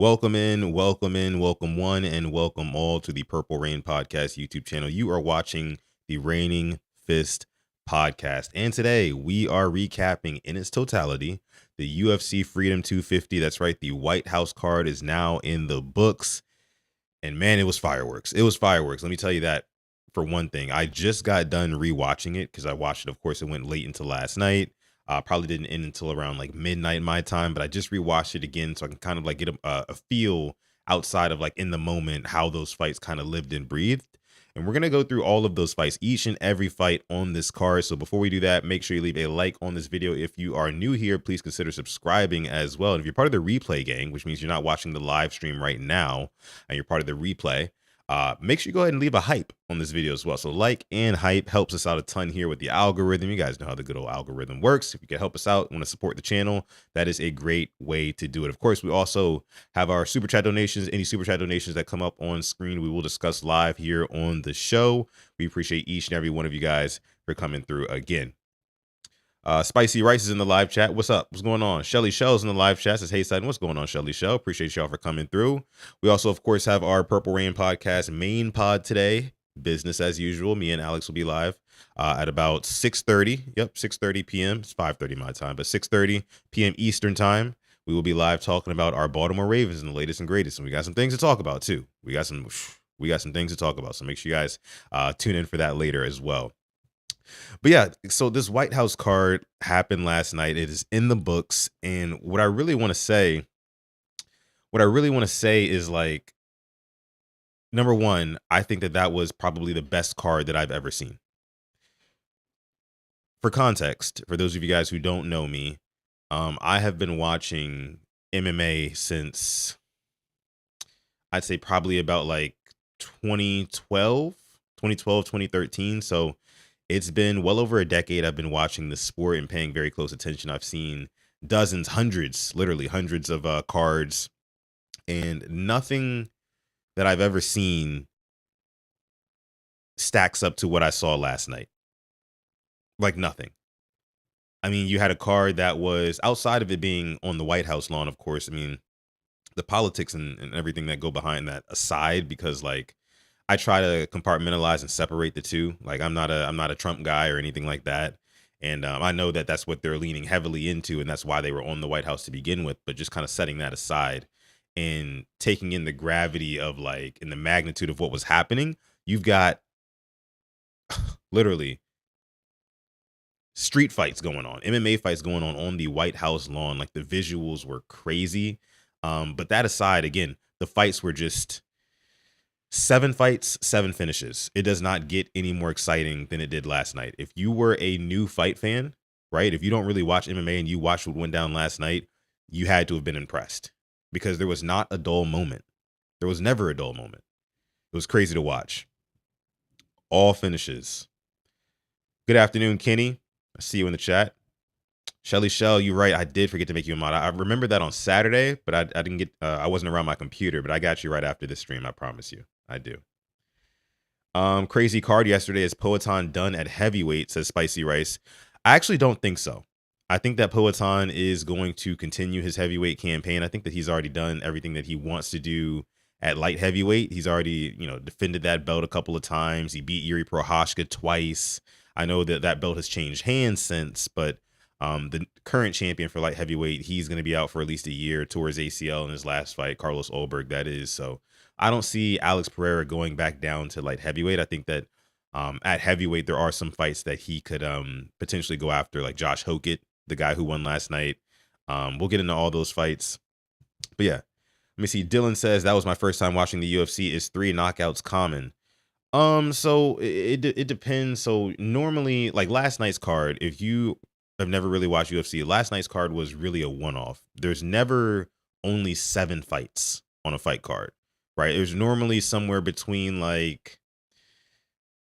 Welcome one and welcome all to the Purple Rain Podcast YouTube channel. You are watching the Reigning Fist Podcast. And today we are recapping in its totality the UFC Freedom 250. That's right, the White House card is now in the books. And man, it was fireworks. It was fireworks. Let me tell you that for one thing. I just got done rewatching it because I watched it. Of course, it went late into last night. Probably didn't end until around like midnight my time, but I just rewatched it again so I can kind of like get a feel outside of like in the moment how those fights kind of lived and breathed. And we're going to go through all of those fights, each and every fight on this card. So before we do that, make sure you leave a like on this video. If you are new here, please consider subscribing as well. And if you're part of the replay gang, which means you're not watching the live stream right now and you're part of the replay, make sure you go ahead and leave a hype on this video as well. So like and hype helps us out a ton here with the algorithm. You guys know how the good old algorithm works. If you can help us out, want to support the channel, that is a great way to do it. Of course, we also have our super chat donations. Any super chat donations that come up on screen, we will discuss live here on the show. We appreciate each and every one of you guys for coming through again. Spicy Rice is in the live chat. What's up? What's going on? Shelly Shell's in the live chat. Says, hey, Sutton, what's going on, Shelly Shell? Appreciate y'all for coming through. We also, of course, have our Purple Rain Podcast main pod today. Business as usual. Me and Alex will be live at about 6:30. Yep, 6:30 p.m. It's 5:30 my time, but 6:30 p.m. Eastern time. We will be live talking about our Baltimore Ravens and the latest and greatest. And we got some things to talk about, too. We got some things to talk about. So make sure you guys tune in for that later as well. But yeah, so this White House card happened last night. It is in the books. And what I really want to say is like, number one, I think that was probably the best card that I've ever seen. For context, for those of you guys who don't know me, I have been watching MMA since I'd say probably about like 2012, 2013. So it's been well over a decade I've been watching the sport and paying very close attention. I've seen dozens, hundreds, literally hundreds of cards, and nothing that I've ever seen stacks up to what I saw last night. Like nothing. I mean, you had a card that was outside of it being on the White House lawn, of course. I mean, the politics and everything that go behind that aside, because like I try to compartmentalize and separate the two. Like I'm not a Trump guy or anything like that. And I know that that's what they're leaning heavily into. And that's why they were on the White House to begin with. But just kind of setting that aside and taking in the gravity of like and the magnitude of what was happening, you've got literally street fights going on, MMA fights going on the White House lawn. Like the visuals were crazy. But that aside, again, the fights were just 7 fights, 7 finishes. It does not get any more exciting than it did last night. If you were a new fight fan, right? If you don't really watch MMA and you watched what went down last night, you had to have been impressed because there was not a dull moment. There was never a dull moment. It was crazy to watch. All finishes. Good afternoon, Kenny. I see you in the chat. Shelly Shell, you're right. I did forget to make you a mod. I remember that on Saturday, but I didn't get, I wasn't around my computer, but I got you right after this stream. I promise you. I do. Crazy card yesterday. Is Poatan done at heavyweight, says Spicy Rice. I actually don't think so. I think that Poatan is going to continue his heavyweight campaign. I think that he's already done everything that he wants to do at light heavyweight. He's already, defended that belt a couple of times. He beat Yuri Prochazka twice. I know that belt has changed hands since, but the current champion for light heavyweight, he's going to be out for at least a year towards ACL in his last fight, Carlos Ulberg, that is. So I don't see Alex Pereira going back down to light heavyweight. I think that at heavyweight, there are some fights that he could potentially go after, like Josh Hokit, the guy who won last night. We'll get into all those fights. But yeah, let me see. Dylan says, that was my first time watching the UFC. Is 3 knockouts common? So it depends. So normally, like last night's card, if you have never really watched UFC, last night's card was really a one-off. There's never only 7 fights on a fight card, right? There's normally somewhere between like,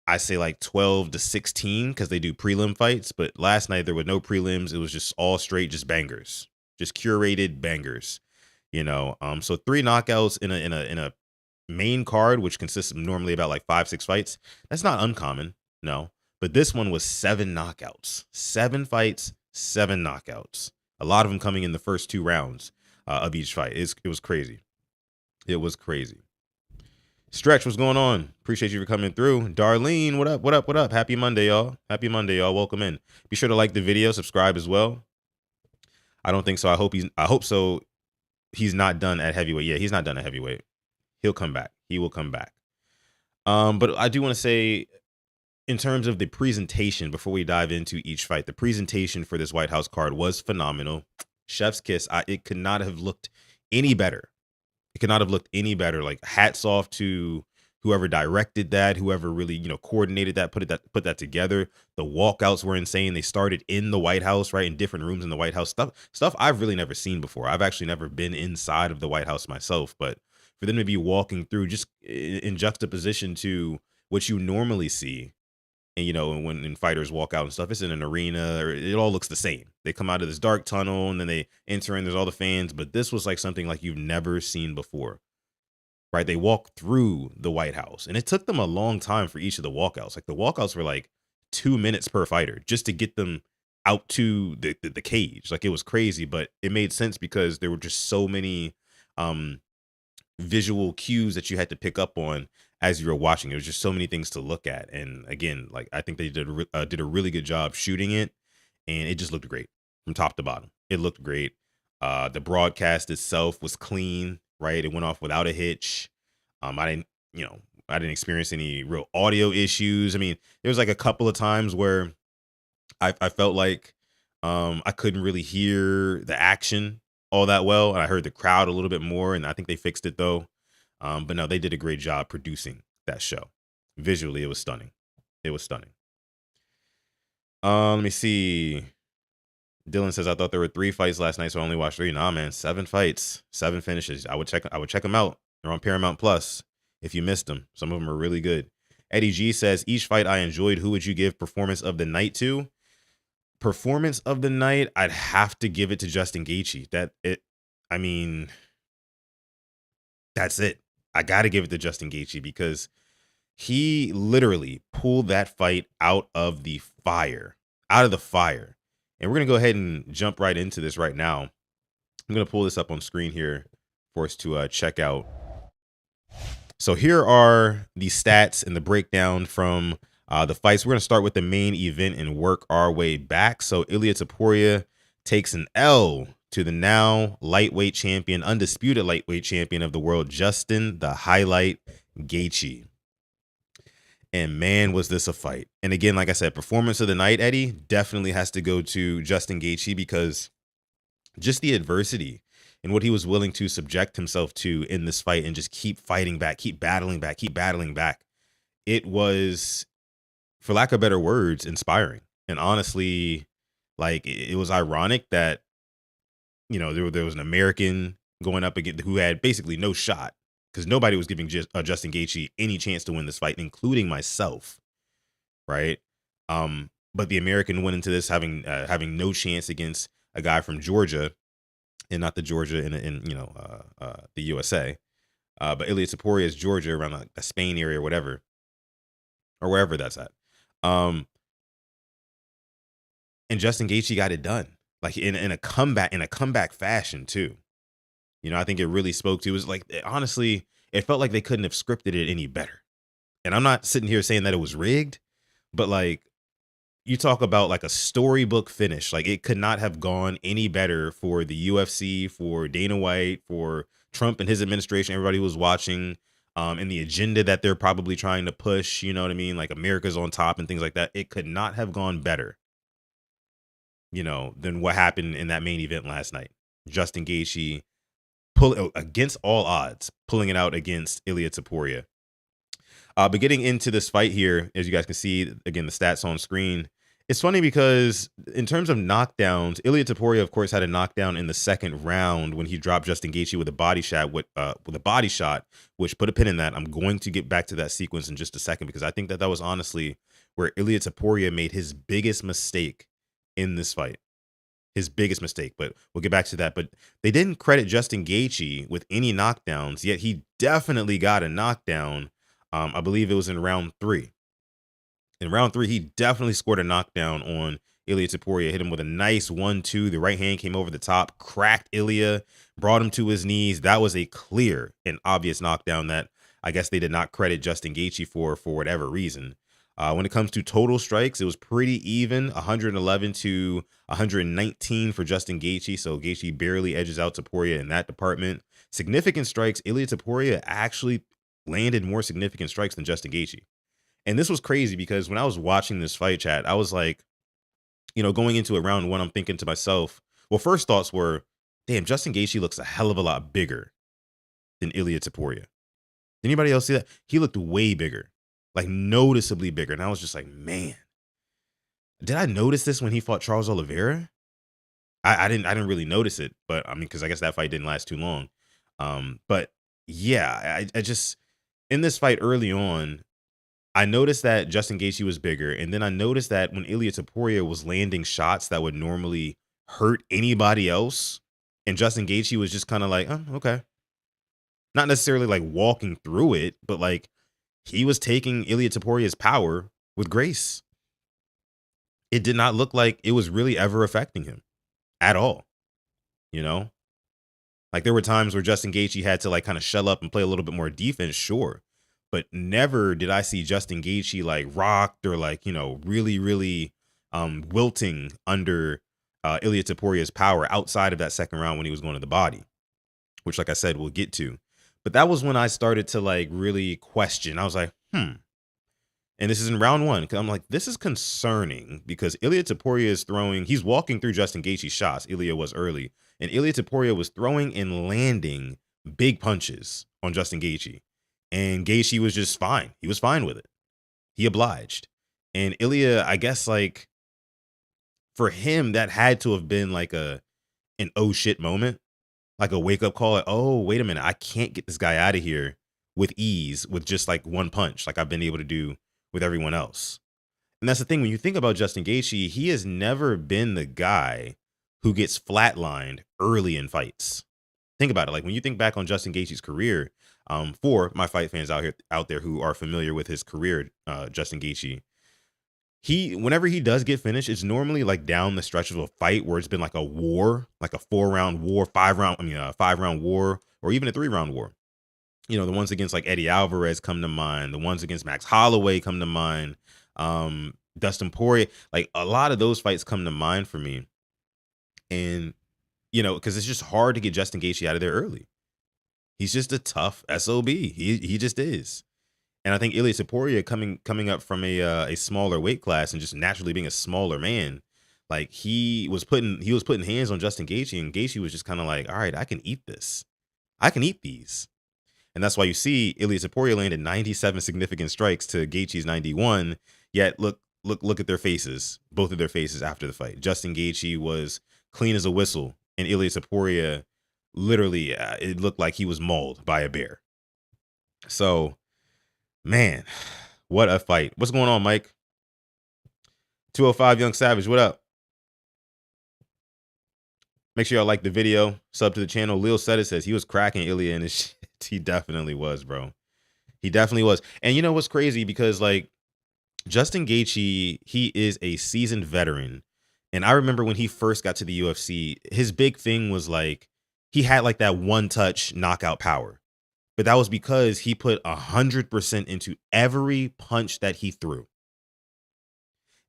I say like 12 to 16 because they do prelim fights. But last night there were no prelims. It was just all straight, just bangers, just curated bangers, So 3 knockouts in a main card, which consists of normally about like 5-6 fights. That's not uncommon, no. But this one was 7 knockouts, 7 fights, 7 knockouts. A lot of them coming in the first 2 rounds of each fight. It was crazy. It was crazy. Stretch, what's going on? Appreciate you for coming through. Darlene, what up? What up? What up? Happy Monday, y'all. Happy Monday, y'all. Welcome in. Be sure to like the video, subscribe as well. I don't think so. I hope so. He's not done at heavyweight. Yeah, he's not done at heavyweight. He'll come back. He will come back. But I do want to say, in terms of the presentation, before we dive into each fight, the presentation for this White House card was phenomenal. Chef's kiss. It could not have looked any better. It could not have looked any better. Like, hats off to whoever directed that, whoever really, coordinated that, put that together. The walkouts were insane. They started in the White House, right? In different rooms in the White House. Stuff I've really never seen before. I've actually never been inside of the White House myself, but for them to be walking through just in juxtaposition to what you normally see, and when fighters walk out and stuff, it's in an arena, or it all looks the same. They come out of this dark tunnel and then they enter in, there's all the fans, but this was like something like you've never seen before, right? They walk through the White House, and it took them a long time for each of the walkouts. Like, the walkouts were like 2 minutes per fighter just to get them out to the cage. Like, it was crazy, but it made sense because there were just so many visual cues that you had to pick up on as you were watching. There was just so many things to look at, and again, like, I think they did a really good job shooting it, and it just looked great from top to bottom. It looked great. The broadcast itself was clean, right? It went off without a hitch. I didn't experience any real audio issues. I mean, there was like a couple of times where I felt like I couldn't really hear the action all that well, and I heard the crowd a little bit more, and I think they fixed it though. But no, they did a great job producing that show. Visually, it was stunning. It was stunning. Let me see. Dylan says, I thought there were 3 fights last night, so I only watched 3. Nah, man, 7 fights, 7 finishes. I would check them out. They're on Paramount Plus if you missed them. Some of them are really good. Eddie G says, each fight I enjoyed. Who would you give performance of the night to? Performance of the night, I'd have to give it to Justin Gaethje. That's it. I got to give it to Justin Gaethje because he literally pulled that fight out of the fire. And we're going to go ahead and jump right into this right now. I'm going to pull this up on screen here for us to check out. So here are the stats and the breakdown from the fights. We're going to start with the main event and work our way back. So Ilia Topuria takes an L to the now lightweight champion, undisputed lightweight champion of the world, Justin the Highlight Gaethje. And man, was this a fight. And again, like I said, performance of the night, Eddie, definitely has to go to Justin Gaethje because just the adversity and what he was willing to subject himself to in this fight and just keep fighting back, keep battling back. It was, for lack of better words, inspiring. And honestly, like, it was ironic that, there was an American going up against who had basically no shot because nobody was giving Justin Gaethje any chance to win this fight, including myself, right? But the American went into this having no chance against a guy from Georgia, and not the Georgia in the USA, but Ilia Topuria is Georgia, around like the Spain area or whatever, or wherever that's at. And Justin Gaethje got it done, like in a comeback fashion too. I think it really spoke to. It was like, honestly, it felt like they couldn't have scripted it any better. And I'm not sitting here saying that it was rigged, but like, you talk about like a storybook finish. Like, it could not have gone any better for the UFC, for Dana White, for Trump and his administration, everybody who was watching, and the agenda that they're probably trying to push, you know what I mean? Like, America's on top and things like that. It could not have gone better, than what happened in that main event last night. Justin Gaethje against all odds, pulling it out against Ilia Topuria. But getting into this fight here, as you guys can see, again, the stats on screen, it's funny because in terms of knockdowns, Ilia Topuria, of course, had a knockdown in the second round when he dropped Justin Gaethje with a body shot, which, put a pin in that. I'm going to get back to that sequence in just a second because I think that was honestly where Ilia Topuria made his biggest mistake in this fight. His biggest mistake, but we'll get back to that. But they didn't credit Justin Gaethje with any knockdowns, yet he definitely got a knockdown. I believe it was in round 3. In round 3, he definitely scored a knockdown on Ilia Topuria hit him with a nice 1-2. The right hand came over the top, cracked Illia, brought him to his knees. That was a clear and obvious knockdown that I guess they did not credit Justin Gaethje for whatever reason. When it comes to total strikes, it was pretty even, 111 to 119 for Justin Gaethje. So Gaethje barely edges out Topuria in that department. Significant strikes, Ilia Topuria actually landed more significant strikes than Justin Gaethje. And this was crazy because when I was watching this fight, chat, I was like, going into a round one, I'm thinking to myself, well, first thoughts were, damn, Justin Gaethje looks a hell of a lot bigger than Ilia Topuria. Did anybody else see that? He looked way bigger, like noticeably bigger. And I was just like, man, did I notice this when he fought Charles Oliveira? I didn't really notice it, but I mean, because I guess that fight didn't last too long. But yeah, I just, in this fight early on, I noticed that Justin Gaethje was bigger, and then I noticed that when Ilia Topuria was landing shots that would normally hurt anybody else, and Justin Gaethje was just kind of like, oh, okay. Not necessarily like walking through it, but like he was taking Ilia Topuria's power with grace. It did not look like it was really ever affecting him at all. Like there were times where Justin Gaethje had to like kind of shell up and play a little bit more defense, sure. But never did I see Justin Gaethje like rocked or like, really, really wilting under Ilia Topuria's power outside of that second round when he was going to the body, which, like I said, we'll get to. But that was when I started to like really question. I was like, And this is in round one. Cause I'm like, this is concerning because Ilia Topuria is he's walking through Justin Gaethje's shots. Illia was early. And Ilia Topuria was throwing and landing big punches on Justin Gaethje. And Gaethje was just fine. He was fine with it. He obliged. And Illia, I guess, like, for him, that had to have been like an oh shit moment. Like a wake-up call. Like, oh, wait a minute. I can't get this guy out of here with ease with just like one punch like I've been able to do with everyone else. And that's the thing. When you think about Justin Gaethje, he has never been the guy who gets flatlined early in fights. Think about it. Like when you think back on Justin Gaethje's career, for my fight fans out there who are familiar with his career, Justin Gaethje, whenever he does get finished, it's normally like down the stretch of a fight where it's been like a war, like a 4-round war, 5-round war, or even a 3-round war. The ones against like Eddie Alvarez come to mind. The ones against Max Holloway come to mind. Dustin Poirier, like a lot of those fights come to mind for me. And, because it's just hard to get Justin Gaethje out of there early. He's just a tough SOB. He just is. And I think Ilia Topuria coming up from a smaller weight class and just naturally being a smaller man, like he was putting hands on Justin Gaethje, and Gaethje was just kind of like, all right, I can eat this. I can eat these. And that's why you see Ilia Topuria landed 97 significant strikes to Gaethje's 91. Yet look at their faces, both of their faces after the fight. Justin Gaethje was clean as a whistle, and Ilia Topuria literally, it looked like he was mauled by a bear. So, man, what a fight. What's going on, Mike? 205 Young Savage, what up? Make sure y'all like the video, sub to the channel. Lil said it says he was cracking Illia in his shit. He definitely was, bro. He definitely was. And you know what's crazy? Because like Justin Gaethje, he is a seasoned veteran. And I remember when he first got to the UFC, his big thing was like, he had like that one-touch knockout power. But that was because he put 100% into every punch that he threw.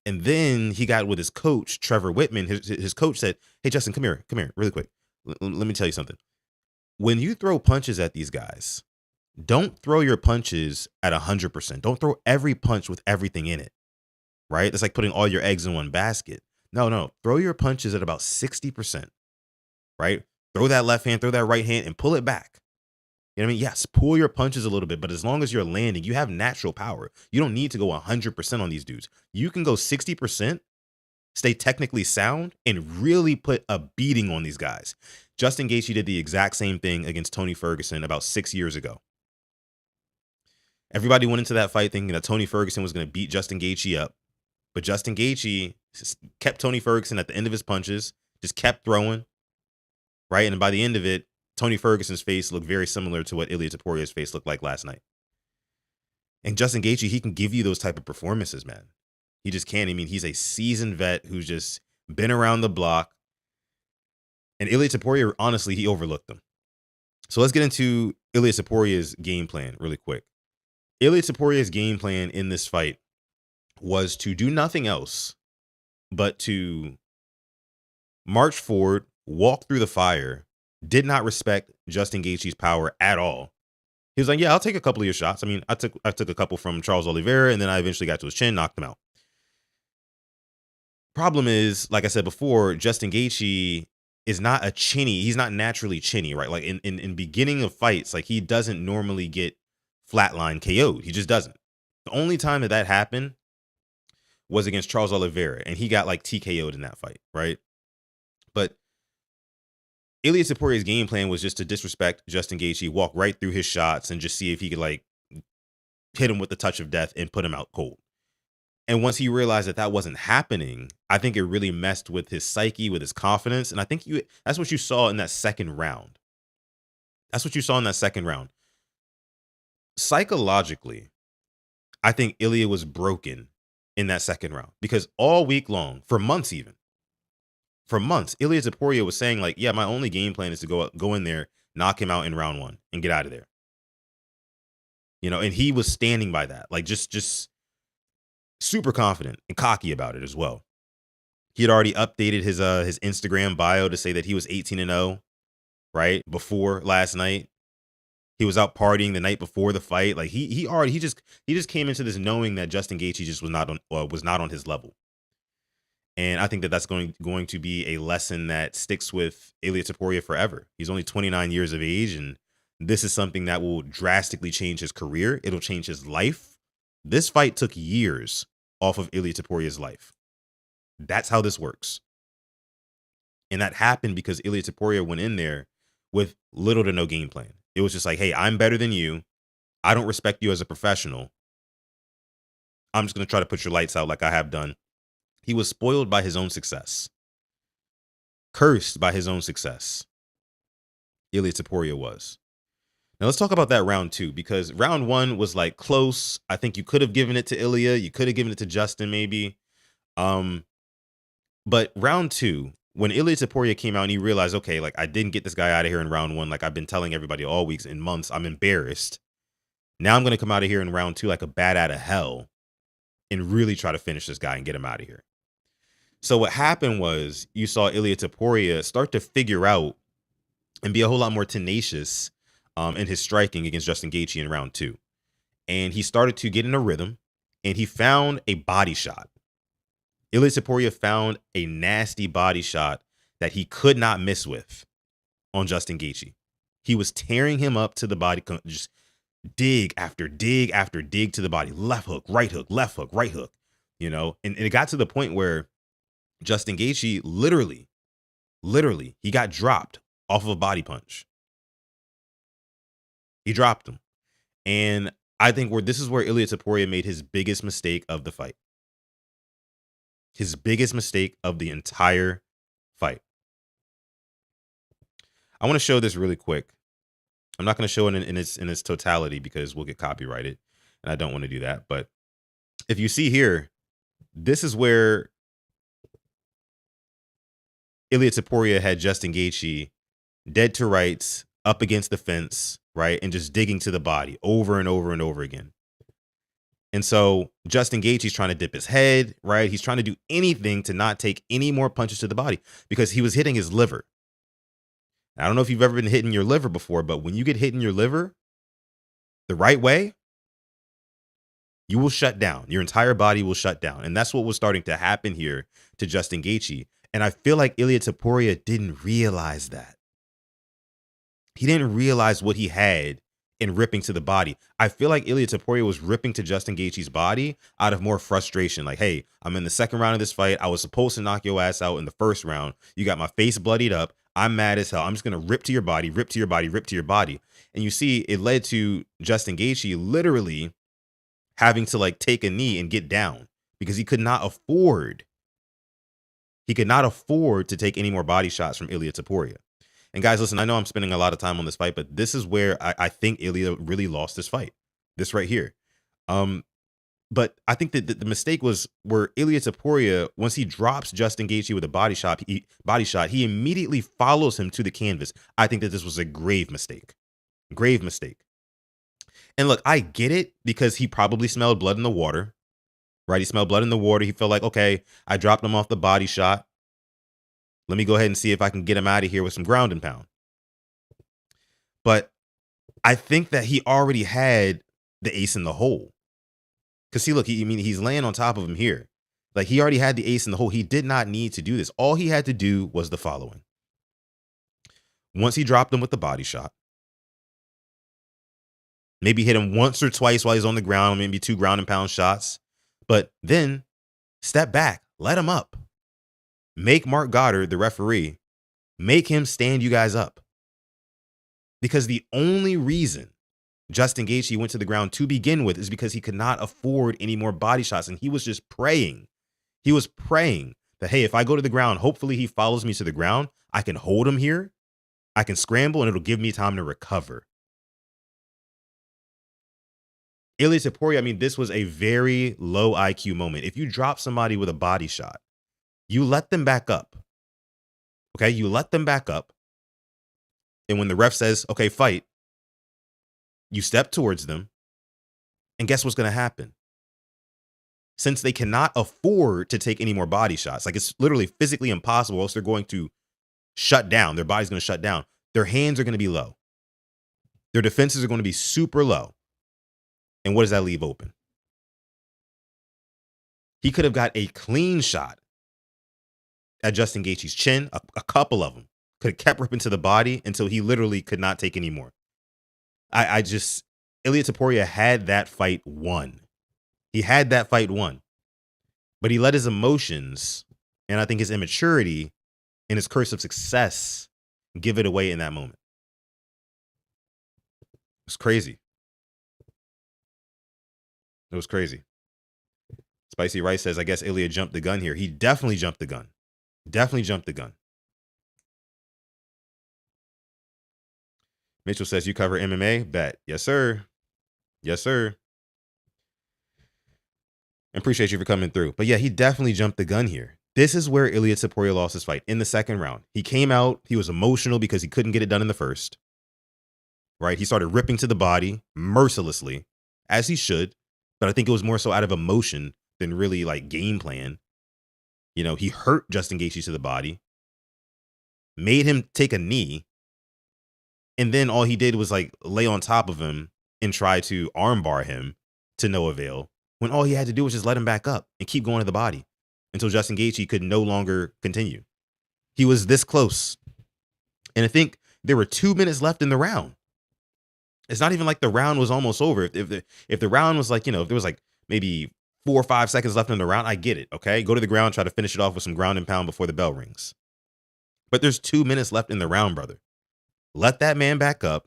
And then he got with his coach, Trevor Whitman. His coach said, hey, Justin, come here, really quick. Let me tell you something. When you throw punches at these guys, don't throw your punches at 100%. Don't throw every punch with everything in it, right? It's like putting all your eggs in one basket. No. Throw your punches at about 60%, right? Throw that left hand, throw that right hand, and pull it back. You know what I mean? Yes, pull your punches a little bit, but as long as you're landing, you have natural power. You don't need to go 100% on these dudes. You can go 60%, stay technically sound, and really put a beating on these guys. Justin Gaethje did the exact same thing against Tony Ferguson about 6 years ago. Everybody went into that fight thinking that Tony Ferguson was going to beat Justin Gaethje up, but Justin Gaethje kept Tony Ferguson at the end of his punches, just kept throwing, right? And by the end of it, Tony Ferguson's face looked very similar to what Ilia Topuria's face looked like last night. And Justin Gaethje, he can give you those type of performances, man. He just can't. I mean, he's a seasoned vet who's just been around the block. And Ilia Topuria, honestly, he overlooked him. So let's get into Ilia Topuria's game plan really quick. Ilia Topuria's game plan in this fight was to do nothing else but to march forward, walk through the fire, did not respect Justin Gaethje's power at all. He was like, yeah, I'll take a couple of your shots. I mean, I took a couple from Charles Oliveira, and then I eventually got to his chin, knocked him out. Problem is, like I said before, Justin Gaethje is not a chinny. He's not naturally chinny, right? Like in beginning of fights, like he doesn't normally get flatline KO'd. He just doesn't. The only time that happened was against Charles Oliveira, and he got like TKO'd in that fight, right? But Ilia Topuria's game plan was just to disrespect Justin Gaethje, walk right through his shots, and just see if he could like hit him with the touch of death and put him out cold. And once he realized that wasn't happening, I think it really messed with his psyche, with his confidence. And I think that's what you saw in that second round. That's what you saw in that second round. Psychologically, I think Illia was broken in that second round because all week long, for months even, Ilia Topuria was saying like, yeah, my only game plan is to go in there, knock him out in round 1 and get out of there. You know, and he was standing by that, like just super confident and cocky about it as well. He had already updated his Instagram bio to say that he was 18-0, right? Before last night. He was out partying the night before the fight. Like he just came into this knowing that Justin Gaethje just was not on his level. And I think that that's going to be a lesson that sticks with Ilia Topuria forever. He's only 29 years of age, and this is something that will drastically change his career. It'll change his life. This fight took years off of Ilia Topuria's life. That's how this works. And that happened because Ilia Topuria went in there with little to no game plan. It was just like, hey, I'm better than you. I don't respect you as a professional. I'm just going to try to put your lights out like I have done. He was spoiled by his own success. Cursed by his own success. Ilia Topuria was. Now let's talk about that round 2, because round 1 was like close. I think you could have given it to Illia. You could have given it to Justin maybe. But round 2, when Ilia Topuria came out and he realized, okay, like I didn't get this guy out of here in round 1. Like I've been telling everybody all weeks and months, I'm embarrassed. Now I'm going to come out of here in round 2 like a bat out of hell and really try to finish this guy and get him out of here. So what happened was you saw Ilia Topuria start to figure out and be a whole lot more tenacious in his striking against Justin Gaethje in round 2. And he started to get in a rhythm, and he found a body shot. Ilia Topuria found a nasty body shot that he could not miss with on Justin Gaethje. He was tearing him up to the body, just dig after dig after dig to the body. Left hook, right hook, you know? And it got to the point where Justin Gaethje literally, he got dropped off of a body punch. He dropped him. And I think this is where Ilia Topuria made his biggest mistake of the fight. His biggest mistake of the entire fight. I want to show this really quick. I'm not going to show it in its totality because we'll get copyrighted, and I don't want to do that. But if you see here, this is where Ilia Topuria had Justin Gaethje dead to rights, up against the fence, right, and just digging to the body over and over and over again. And so Justin Gaethje's trying to dip his head, right? He's trying to do anything to not take any more punches to the body because he was hitting his liver. I don't know if you've ever been hit in your liver before, but when you get hit in your liver the right way, you will shut down. Your entire body will shut down. And that's what was starting to happen here to Justin Gaethje. And I feel like Ilia Topuria didn't realize that. He didn't realize what he had in ripping to the body. I feel like Ilia Topuria was ripping to Justin Gaethje's body out of more frustration. Like, hey, I'm in the second round of this fight. I was supposed to knock your ass out in the first round. You got my face bloodied up. I'm mad as hell. I'm just going to rip to your body, rip to your body, rip to your body. And you see, it led to Justin Gaethje literally having to like take a knee and get down because he could not afford to take any more body shots from Ilia Topuria. And guys, listen, I know I'm spending a lot of time on this fight, but this is where I think Illia really lost this fight. This right here. But I think that the mistake was where Ilia Topuria, once he drops Justin Gaethje with a body shot, he immediately follows him to the canvas. I think that this was a grave mistake. Grave mistake. And look, I get it because he probably smelled blood in the water, right? He smelled blood in the water. He felt like, okay, I dropped him off the body shot. Let me go ahead and see if I can get him out of here with some ground and pound. But I think that he already had the ace in the hole. Because see, look, he's laying on top of him here. Like, he already had the ace in the hole. He did not need to do this. All he had to do was the following. Once he dropped him with the body shot, maybe hit him once or twice while he's on the ground, maybe 2 ground and pound shots. But then step back, let him up. Make Mark Goddard, the referee, make him stand you guys up. Because the only reason Justin Gaethje went to the ground to begin with is because he could not afford any more body shots. And he was just praying. He was praying that, hey, if I go to the ground, hopefully he follows me to the ground. I can hold him here. I can scramble and it'll give me time to recover. Ilia Topuria, this was a very low IQ moment. If you drop somebody with a body shot, you let them back up. Okay, you let them back up. And when the ref says, okay, fight, you step towards them. And guess what's going to happen? Since they cannot afford to take any more body shots, like it's literally physically impossible, else they're going to shut down. Their body's going to shut down. Their hands are going to be low. Their defenses are going to be super low. And what does that leave open? He could have got a clean shot at Justin Gaethje's chin, a couple of them. Could have kept ripping to the body until he literally could not take any more. Ilia Topuria had that fight won. He had that fight won. But he let his emotions, and I think his immaturity and his curse of success give it away in that moment. It's crazy. It was crazy. Spicy Rice says, I guess Illia jumped the gun here. He definitely jumped the gun. Definitely jumped the gun. Mitchell says, you cover MMA? Bet. Yes, sir. Yes, sir. Appreciate you for coming through. But yeah, he definitely jumped the gun here. This is where Ilia Topuria lost his fight, in the second round. He came out. He was emotional because he couldn't get it done in the first. Right? He started ripping to the body mercilessly, as he should. But I think it was more so out of emotion than really like game plan. You know, he hurt Justin Gaethje to the body, made him take a knee, and then all he did was like lay on top of him and try to armbar him to no avail, when all he had to do was just let him back up and keep going to the body until Justin Gaethje could no longer continue. He was this close. And I think there were 2 minutes left in the round. It's not even like the round was almost over. If the round was like, if there was like maybe 4 or 5 seconds left in the round, I get it. Okay. Go to the ground, try to finish it off with some ground and pound before the bell rings. But there's 2 minutes left in the round, brother. Let that man back up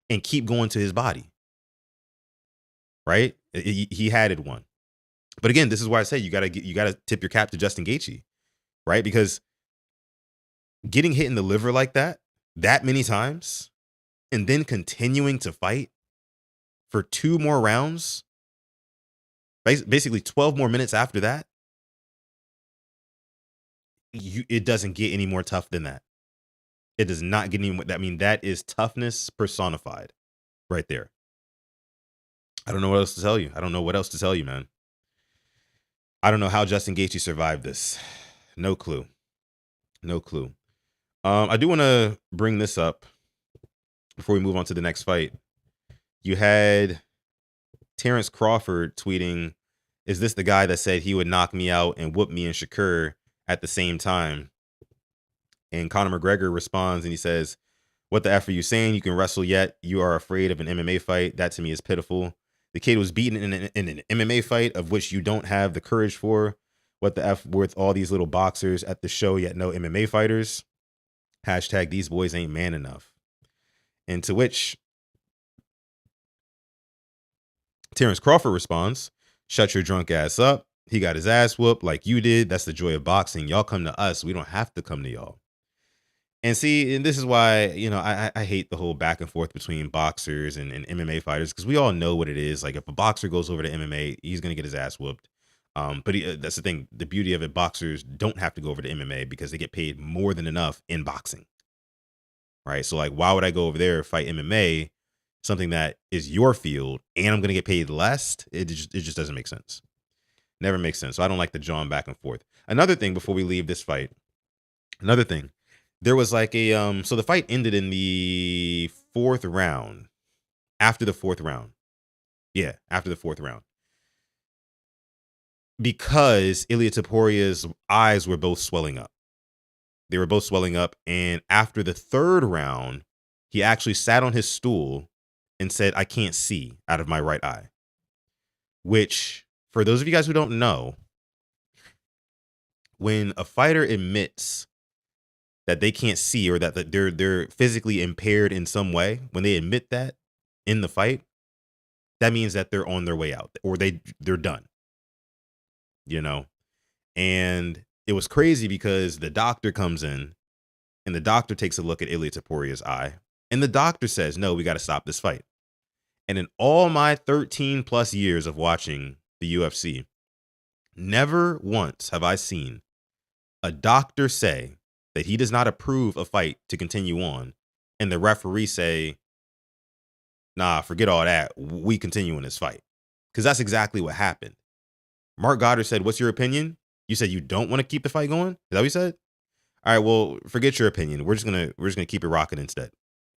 and keep going to his body. Right? He had it won. But again, this is why I say you gotta tip your cap to Justin Gaethje, right? Because getting hit in the liver like that many times, and then continuing to fight for 2 more rounds, basically 12 more minutes after that, it doesn't get any more tough than that. It does not get any more. That is toughness personified right there. I don't know what else to tell you. I don't know what else to tell you, man. I don't know how Justin Gaethje survived this. No clue. No clue. I do want to bring this up before we move on to the next fight. You had Terrence Crawford tweeting, is this the guy that said he would knock me out and whoop me and Shakur at the same time? And Conor McGregor responds and he says, what the F are you saying? You can wrestle yet? You are afraid of an MMA fight? That to me is pitiful. The kid was beaten in an MMA fight of which you don't have the courage for. What the F with all these little boxers at the show yet no MMA fighters? Hashtag these boys ain't man enough. And to which Terrence Crawford responds, shut your drunk ass up. He got his ass whooped like you did. That's the joy of boxing. Y'all come to us. We don't have to come to y'all. And see, and this is why, I hate the whole back and forth between boxers and MMA fighters, because we all know what it is. Like, if a boxer goes over to MMA, he's going to get his ass whooped. But that's the thing. The beauty of it, boxers don't have to go over to MMA because they get paid more than enough in boxing. Right. So, like, why would I go over there fight MMA, something that is your field, and I'm going to get paid less? It just doesn't make sense. Never makes sense. So I don't like the jawing back and forth. Another thing before we leave this fight, another thing, there was like so the fight ended in the fourth round. After the fourth round. Yeah, after the fourth round. Because Ilia Topuria's eyes were both swelling up. They were both swelling up. And after the third round, he actually sat on his stool and said, "I can't see out of my right eye." Which, for those of you guys who don't know, when a fighter admits that they can't see, or that they're physically impaired in some way, when they admit that in the fight, that means that they're on their way out, or they're done. And it was crazy because the doctor comes in and the doctor takes a look at Ilia Topuria's eye, and the doctor says, "No, we got to stop this fight." And in all my 13 plus years of watching the UFC, never once have I seen a doctor say that he does not approve a fight to continue on, and the referee say, "Nah, forget all that. We continue in this fight." Because that's exactly what happened. Mark Goddard said, "What's your opinion?" You said you don't want to keep the fight going? Is that what you said? All right, well, forget your opinion. We're just gonna keep it rocking instead.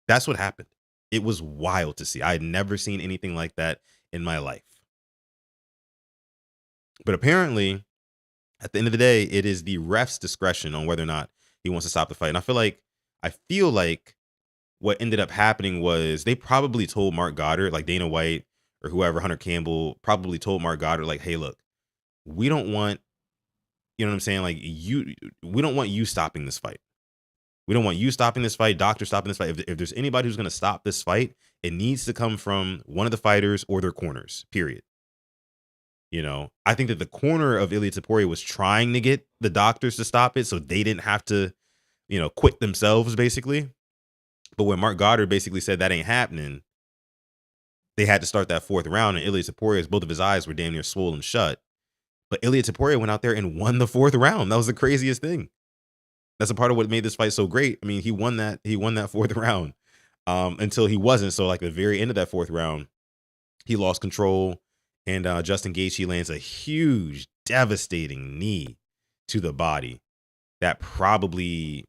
That's what happened. It was wild to see. I had never seen anything like that in my life. But apparently, at the end of the day, it is the ref's discretion on whether or not he wants to stop the fight. And I feel like what ended up happening was they probably told Mark Goddard, like Dana White or whoever, Hunter Campbell, probably told Mark Goddard, like, "Hey, look, we don't want, you know what I'm saying? Like, we don't want you stopping this fight. We don't want you stopping this fight, doctor stopping this fight. If there's anybody who's going to stop this fight, it needs to come from one of the fighters or their corners, period." I think that the corner of Ilia Topuria was trying to get the doctors to stop it so they didn't have to, quit themselves, basically. But when Mark Goddard basically said that ain't happening, they had to start that fourth round, and Ilia Topuria's, both of his eyes were damn near swollen shut. But Ilia Topuria went out there and won the fourth round. That was the craziest thing. That's a part of what made this fight so great. I mean, he won that fourth round until he wasn't. So, like, the very end of that fourth round, he lost control, and Justin Gaethje lands a huge, devastating knee to the body that probably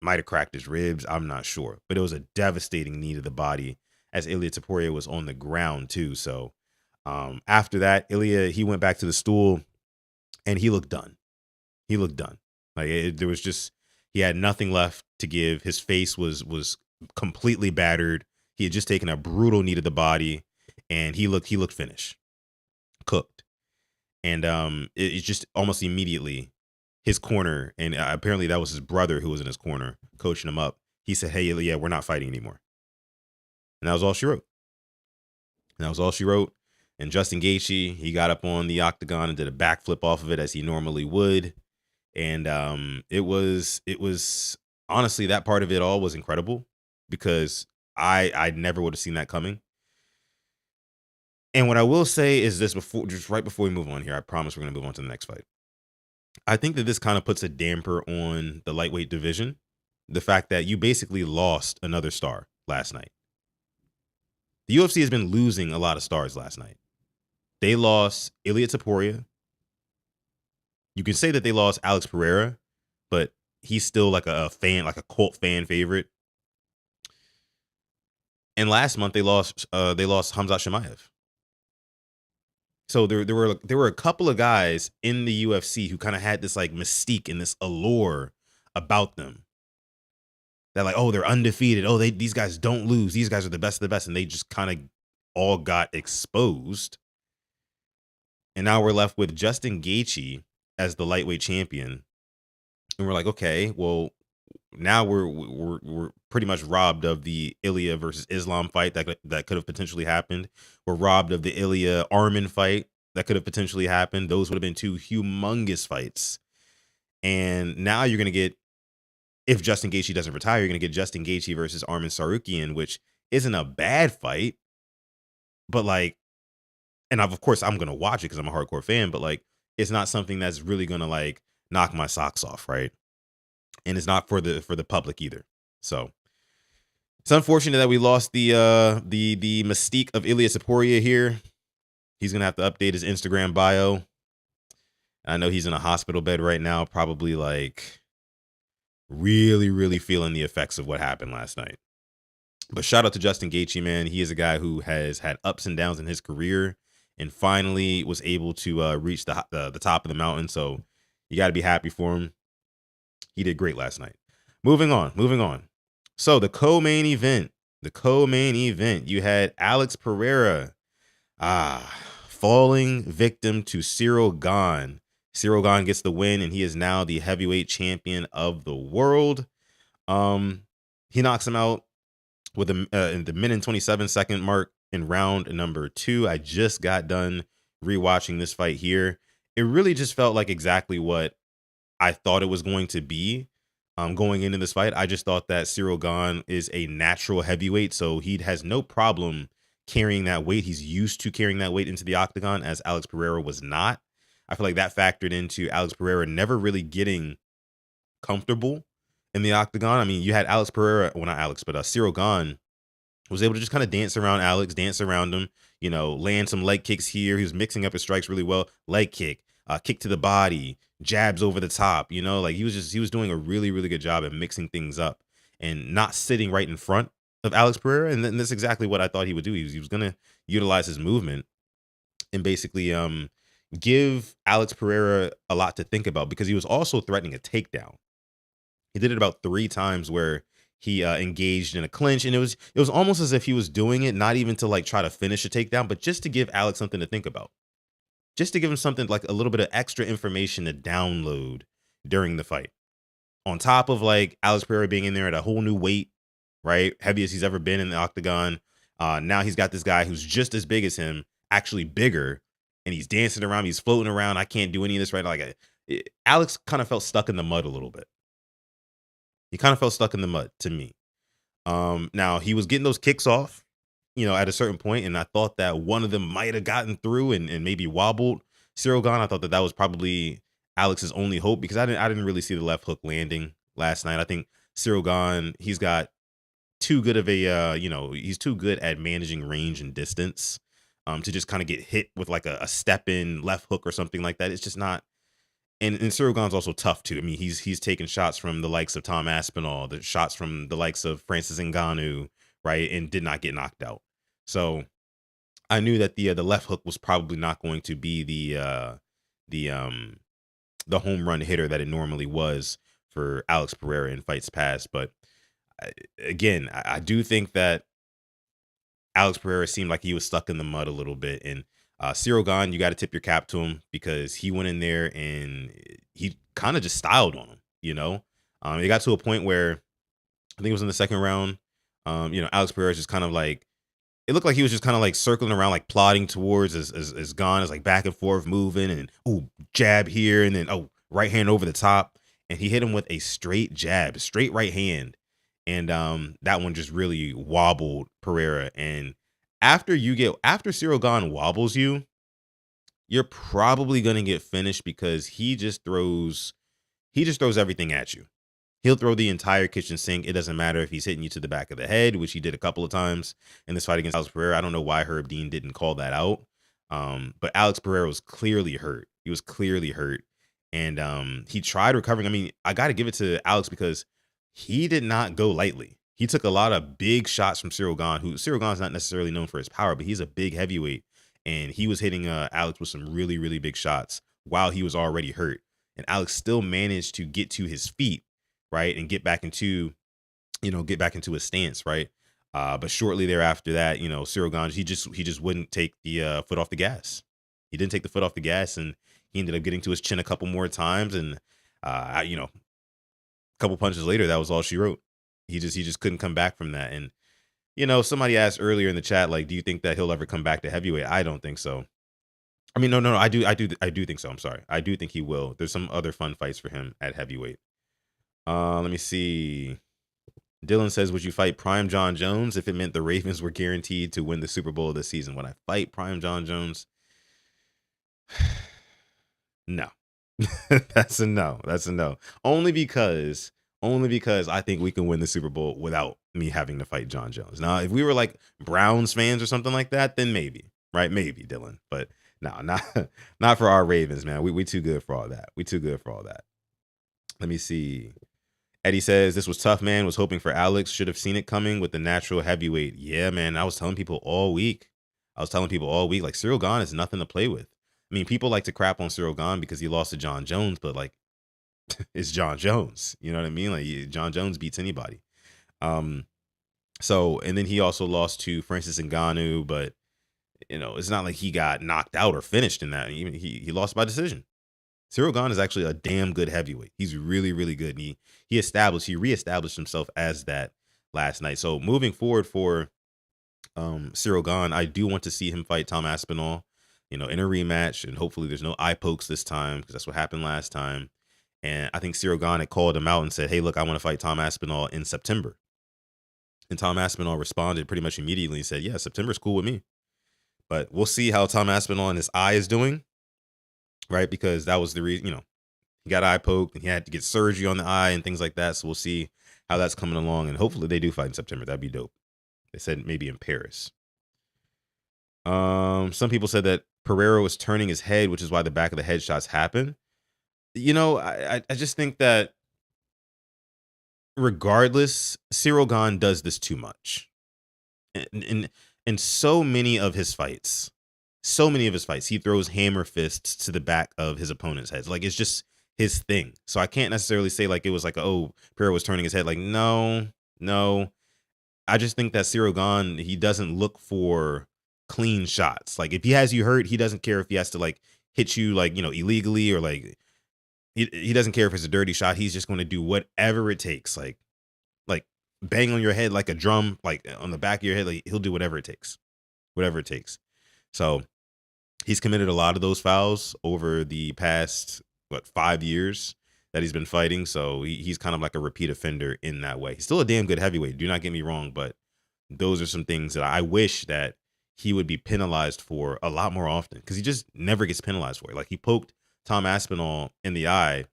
might have cracked his ribs. I'm not sure, but it was a devastating knee to the body as Ilia Topuria was on the ground too. So after that, Illia, he went back to the stool and he looked done. He looked done. Like, there was just, he had nothing left to give. His face was completely battered. He had just taken a brutal knee to the body, and he looked finished, cooked. And it just almost immediately, his corner, and apparently that was his brother who was in his corner coaching him up. He said, "Hey, Illia, we're not fighting anymore." And that was all she wrote. And Justin Gaethje, he got up on the octagon and did a backflip off of it as he normally would. And it was honestly, that part of it all was incredible, because I never would have seen that coming. And what I will say is this, just right before we move on here, I promise we're gonna move on to the next fight. I think that this kind of puts a damper on the lightweight division. The fact that you basically lost another star last night. The UFC has been losing a lot of stars last night. They lost Ilia Topuria. You can say that they lost Alex Pereira, but he's still like a fan, like a cult fan favorite. And last month they lost Hamzat Chimaev. So there were a couple of guys in the UFC who kind of had this like mystique and this allure about them. That, like, oh, they're undefeated. Oh, these guys don't lose. These guys are the best of the best, and they just kind of all got exposed. And now we're left with Justin Gaethje as the lightweight champion, and we're like, okay, well, now we're pretty much robbed of the Illia versus Islam fight that could have potentially happened. We're robbed of the Illia Arman fight that could have potentially happened. Those would have been two humongous fights. And now you're gonna get if Justin Gaethje doesn't retire, you're going to get Justin Gaethje versus Arman Tsarukyan, which isn't a bad fight, but like, and of course I'm going to watch it because I'm a hardcore fan, but like, it's not something that's really going to like knock my socks off, right? And it's not for the public either. So it's unfortunate that we lost the mystique of Ilia Topuria here. He's gonna have to update his Instagram bio. I know he's in a hospital bed right now, probably like really, really feeling the effects of what happened last night. But shout out to Justin Gaethje, man. He is a guy who has had ups and downs in his career and finally was able to reach the top of the mountain. So you got to be happy for him. He did great last night. Moving on. So the co-main event, you had Alex Pereira falling victim to Ciryl Gane. Ciryl Gane gets the win, and he is now the heavyweight champion of the world. He knocks him out with in the minute and 27-second mark in round number 2. I just got done rewatching this fight here. It really just felt like exactly what I thought it was going to be going into this fight. I just thought that Ciryl Gane is a natural heavyweight, so he has no problem carrying that weight. He's used to carrying that weight into the octagon, as Alex Pereira was not. I feel like that factored into Alex Pereira never really getting comfortable in the octagon. I mean, you had Alex Pereira, well, not Alex, but Ciryl Gane was able to just kind of dance around Alex, dance around him, you know, land some leg kicks here. He was mixing up his strikes really well. Leg kick, kick to the body, jabs over the top, you know, like he was doing a really, really good job at mixing things up and not sitting right in front of Alex Pereira. And then that's exactly what I thought he would do. He was going to utilize his movement and basically give Alex Pereira a lot to think about, because he was also threatening a takedown. He did it about 3 times where he engaged in a clinch, and it was almost as if he was doing it not even to like try to finish a takedown, but just to give Alex something to think about, just to give him something like a little bit of extra information to download during the fight. On top of like Alex Pereira being in there at a whole new weight, right, heaviest he's ever been in the octagon. Now he's got this guy who's just as big as him, actually bigger, and he's dancing around, he's floating around. I can't do any of this right. Like Alex kind of felt stuck in the mud a little bit. He kind of felt stuck in the mud to me. Now he was getting those kicks off, you know, at a certain point, and I thought that one of them might have gotten through and maybe wobbled Ciryl Gane. I thought that was probably Alex's only hope, because I didn't really see the left hook landing last night. I think Ciryl Gane, he's got too good of a he's too good at managing range and distance to just kind of get hit with like a step in left hook or something like that. It's just not. And Ciryl Gane's also tough too. I mean, he's taken shots from the likes of Tom Aspinall, the shots from the likes of Francis Ngannou, right, and did not get knocked out. So I knew that the left hook was probably not going to be the home run hitter that it normally was for Alex Pereira in fights past. But again, I do think that Alex Pereira seemed like he was stuck in the mud a little bit, and Ciryl Gane, you got to tip your cap to him, because he went in there and he kind of just styled on him, you know. It got to a point where I think it was in the second round. Alex Pereira just kind of like, it looked like he was just kind of like circling around, like plodding towards as Gane is like back and forth moving, and jab here, and then right hand over the top, and he hit him with a straight jab, straight right hand, and that one just really wobbled Pereira. And after Ciryl Gane wobbles you, you're probably gonna get finished, because he just throws everything at you. He'll throw the entire kitchen sink. It doesn't matter if he's hitting you to the back of the head, which he did a couple of times in this fight against Alex Pereira. I don't know why Herb Dean didn't call that out. But Alex Pereira was clearly hurt. He was clearly hurt. And he tried recovering. I mean, I got to give it to Alex, because he did not go lightly. He took a lot of big shots from Ciryl Gane, who Ciryl Gane's not necessarily known for his power, but he's a big heavyweight. And he was hitting Alex with some really, really big shots while he was already hurt. And Alex still managed to get to his feet, right, and get back into his stance, right. But shortly thereafter that, Ciryl Gane, he just wouldn't take the foot off the gas. He didn't take the foot off the gas, and he ended up getting to his chin a couple more times, and a couple punches later, that was all she wrote. He just couldn't come back from that. And somebody asked earlier in the chat, like, do you think that he'll ever come back to heavyweight? I don't think so. I mean, no, I do think so. I'm sorry. I do think he will. There's some other fun fights for him at heavyweight. Let me see. Dylan says, would you fight Prime John Jones if it meant the Ravens were guaranteed to win the Super Bowl this season? Would I fight Prime John Jones? No. That's a no. That's a no. Only because I think we can win the Super Bowl without me having to fight John Jones. Now, if we were like Browns fans or something like that, then maybe, right? Maybe, Dylan. But no, not for our Ravens, man. We too good for all that. We too good for all that. Let me see. Eddie says, this was tough, man. Was hoping for Alex. Should have seen it coming with the natural heavyweight. Yeah, man. I was telling people all week. Like, Ciryl Gane is nothing to play with. I mean, people like to crap on Ciryl Gane because he lost to John Jones, but like, it's John Jones. You know what I mean? Like, John Jones beats anybody. So, and then he also lost to Francis Ngannou, but, you know, it's not like he got knocked out or finished in that. Even he lost by decision. Ciryl Gane is actually a damn good heavyweight. He's really, really good. And he reestablished himself as that last night. So moving forward for Ciryl Gane, I do want to see him fight Tom Aspinall, you know, in a rematch. And hopefully there's no eye pokes this time, because that's what happened last time. And I think Ciryl Gane had called him out and said, hey, look, I want to fight Tom Aspinall in September. And Tom Aspinall responded pretty much immediately and said, yeah, September's cool with me. But we'll see how Tom Aspinall and his eye is doing. Right, because that was the reason, you know, he got eye poked and he had to get surgery on the eye and things like that. So we'll see how that's coming along, and hopefully they do fight in September. That'd be dope. They said maybe in Paris. Some people said that Pereira was turning his head, which is why the back of the headshots happen. You know, I just think that regardless, Ciryl Gane does this too much. And so many of his fights, he throws hammer fists to the back of his opponent's heads. Like, it's just his thing. So I can't necessarily say like it was like, oh, Pereira was turning his head. Like, no. I just think that Ciryl Gane, he doesn't look for clean shots. Like, if he has you hurt, he doesn't care if he has to like hit you like, you know, illegally, or like he doesn't care if it's a dirty shot. He's just going to do whatever it takes. Like bang on your head like a drum, like on the back of your head. Like, he'll do whatever it takes. So he's committed a lot of those fouls over the past 5 years that he's been fighting. So he's kind of like a repeat offender in that way. He's still a damn good heavyweight, do not get me wrong, but those are some things that I wish that he would be penalized for a lot more often, because he just never gets penalized for it. Like, he poked Tom Aspinall in the eye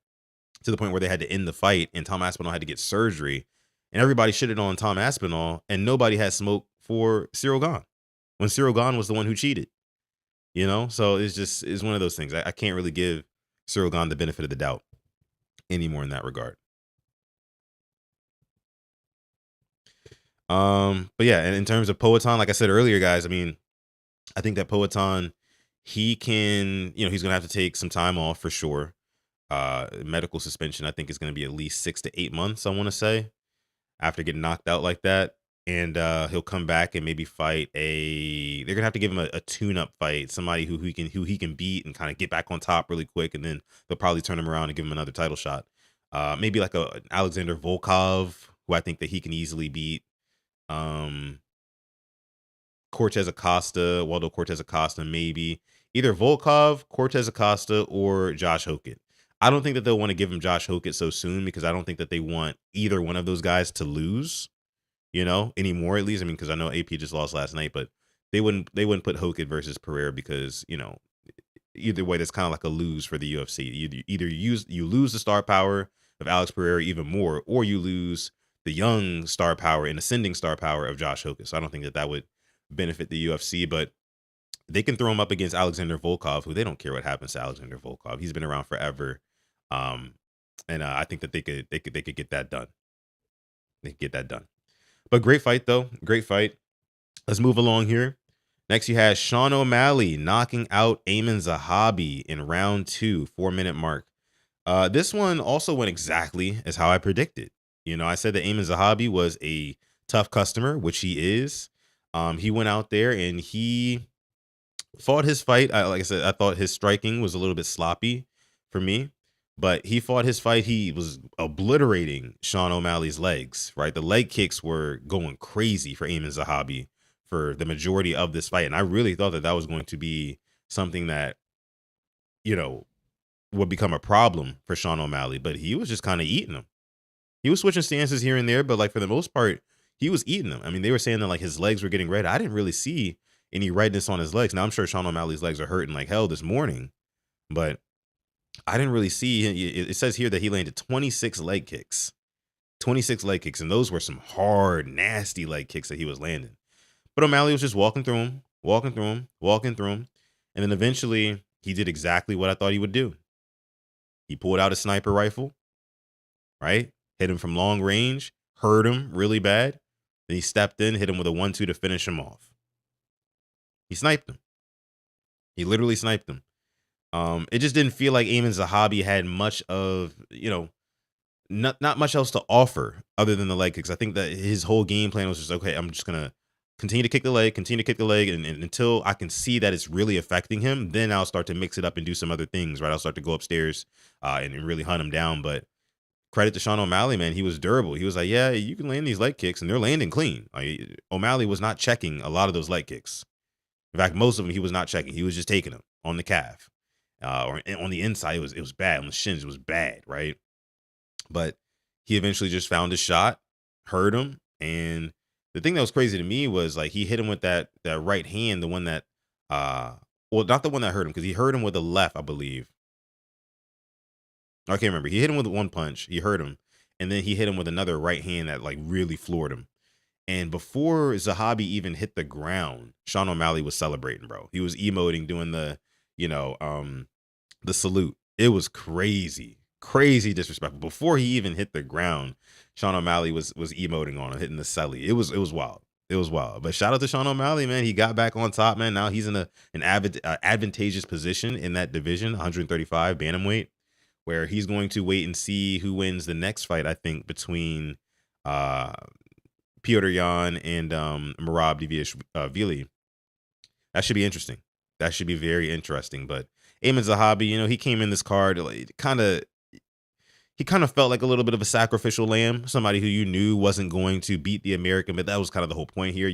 to the point where they had to end the fight, and Tom Aspinall had to get surgery, and everybody shitted on Tom Aspinall, and nobody had smoke for Ciryl Gane when Ciryl Gane was the one who cheated. You know, so it's one of those things. I can't really give Ciryl Gane the benefit of the doubt anymore in that regard. But yeah, and in terms of Poatan, like I said earlier, guys, I mean, I think that Poatan, he can, you know, he's gonna have to take some time off for sure. Medical suspension, I think, is gonna be at least 6 to 8 months, I want to say, after getting knocked out like that. And he'll come back and maybe fight they're gonna have to give him a tune-up fight, somebody who he can beat and kind of get back on top really quick, and then they'll probably turn him around and give him another title shot. Maybe like an Alexander Volkov, who I think that he can easily beat. Cortez Acosta, Waldo Cortez Acosta, maybe either Volkov, Cortez Acosta, or Josh Hokit. I don't think that they'll want to give him Josh Hokit so soon, because I don't think that they want either one of those guys to lose, you know, anymore, at least. I mean, because I know AP just lost last night, but they wouldn't put Hokit versus Pereira, because, you know, either way, that's kind of like a lose for the UFC. Either you lose the star power of Alex Pereira even more, or you lose the young star power and ascending star power of Josh Hokit. So I don't think that would benefit the UFC, but they can throw him up against Alexander Volkov, who they don't care what happens to Alexander Volkov. He's been around forever. And I think that they could get that done. They could get that done. But great fight, though. Great fight. Let's move along here. Next, you had Sean O'Malley knocking out Aiemann Zahabi in round 2, 4-minute mark. This one also went exactly as how I predicted. You know, I said that Aiemann Zahabi was a tough customer, which he is. He went out there and he fought his fight. Like I said, I thought his striking was a little bit sloppy for me, but he fought his fight. He was obliterating Sean O'Malley's legs, right? The leg kicks were going crazy for Aiemann Zahabi for the majority of this fight. And I really thought that was going to be something that, you know, would become a problem for Sean O'Malley, but he was just kind of eating him. He was switching stances here and there, but like for the most part, he was eating them. I mean, they were saying that like his legs were getting red. I didn't really see any redness on his legs. Now I'm sure Sean O'Malley's legs are hurting like hell this morning, but I didn't really see. It says here that he landed 26 leg kicks, 26 leg kicks, and those were some hard, nasty leg kicks that he was landing. But O'Malley was just walking through him, walking through him, walking through him, and then eventually he did exactly what I thought he would do. He pulled out a sniper rifle, right? Hit him from long range, hurt him really bad. Then he stepped in, hit him with a 1-2 to finish him off. He sniped him. He literally sniped him. It just didn't feel like Aiemann Zahabi had much of, not much else to offer other than the leg kicks. I think that his whole game plan was just, okay, I'm just going to continue to kick the leg, and until I can see that it's really affecting him, then I'll start to mix it up and do some other things, right? I'll start to go upstairs and really hunt him down. But credit to Sean O'Malley, man. He was durable. He was like, yeah, you can land these leg kicks, and they're landing clean. Like, O'Malley was not checking a lot of those leg kicks. In fact, most of them he was not checking. He was just taking them on the calf. Or on the inside, it was bad. On the shins, it was bad, right? But he eventually just found his shot, hurt him, and the thing that was crazy to me was like he hit him with that right hand, the one that well, not the one that hurt him, because he hurt him with the left, I believe. I can't remember. He hit him with one punch, he hurt him, and then he hit him with another right hand that like really floored him. And before Zahabi even hit the ground, Sean O'Malley was celebrating, bro. He was emoting, doing the, the salute. It was crazy, crazy disrespectful. Before he even hit the ground, Sean O'Malley was emoting on him, hitting the celly. It was wild. It was wild. But shout out to Sean O'Malley, man. He got back on top, man. Now he's in an advantageous position in that division, 135 bantamweight, where he's going to wait and see who wins the next fight, I think, between Petr Yan and Merab Dvalishvili. That should be interesting. That should be very interesting. But Aiemann Zahabi, he came in this card, like, he kind of felt like a little bit of a sacrificial lamb, somebody who you knew wasn't going to beat the American, but that was kind of the whole point here.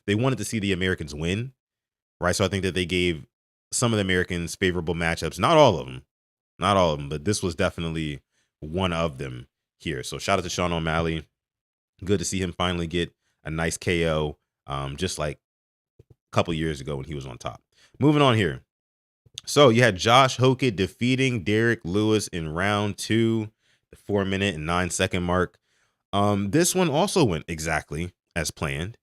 They wanted to see the Americans win, right? So I think that they gave some of the Americans favorable matchups. Not all of them, but this was definitely one of them here. So shout out to Sean O'Malley. Good to see him finally get a nice KO, just like a couple years ago when he was on top. Moving on here. So you had Josh Hokit defeating Derrick Lewis in round 2, the 4-minute and 9-second mark. This one also went exactly as planned.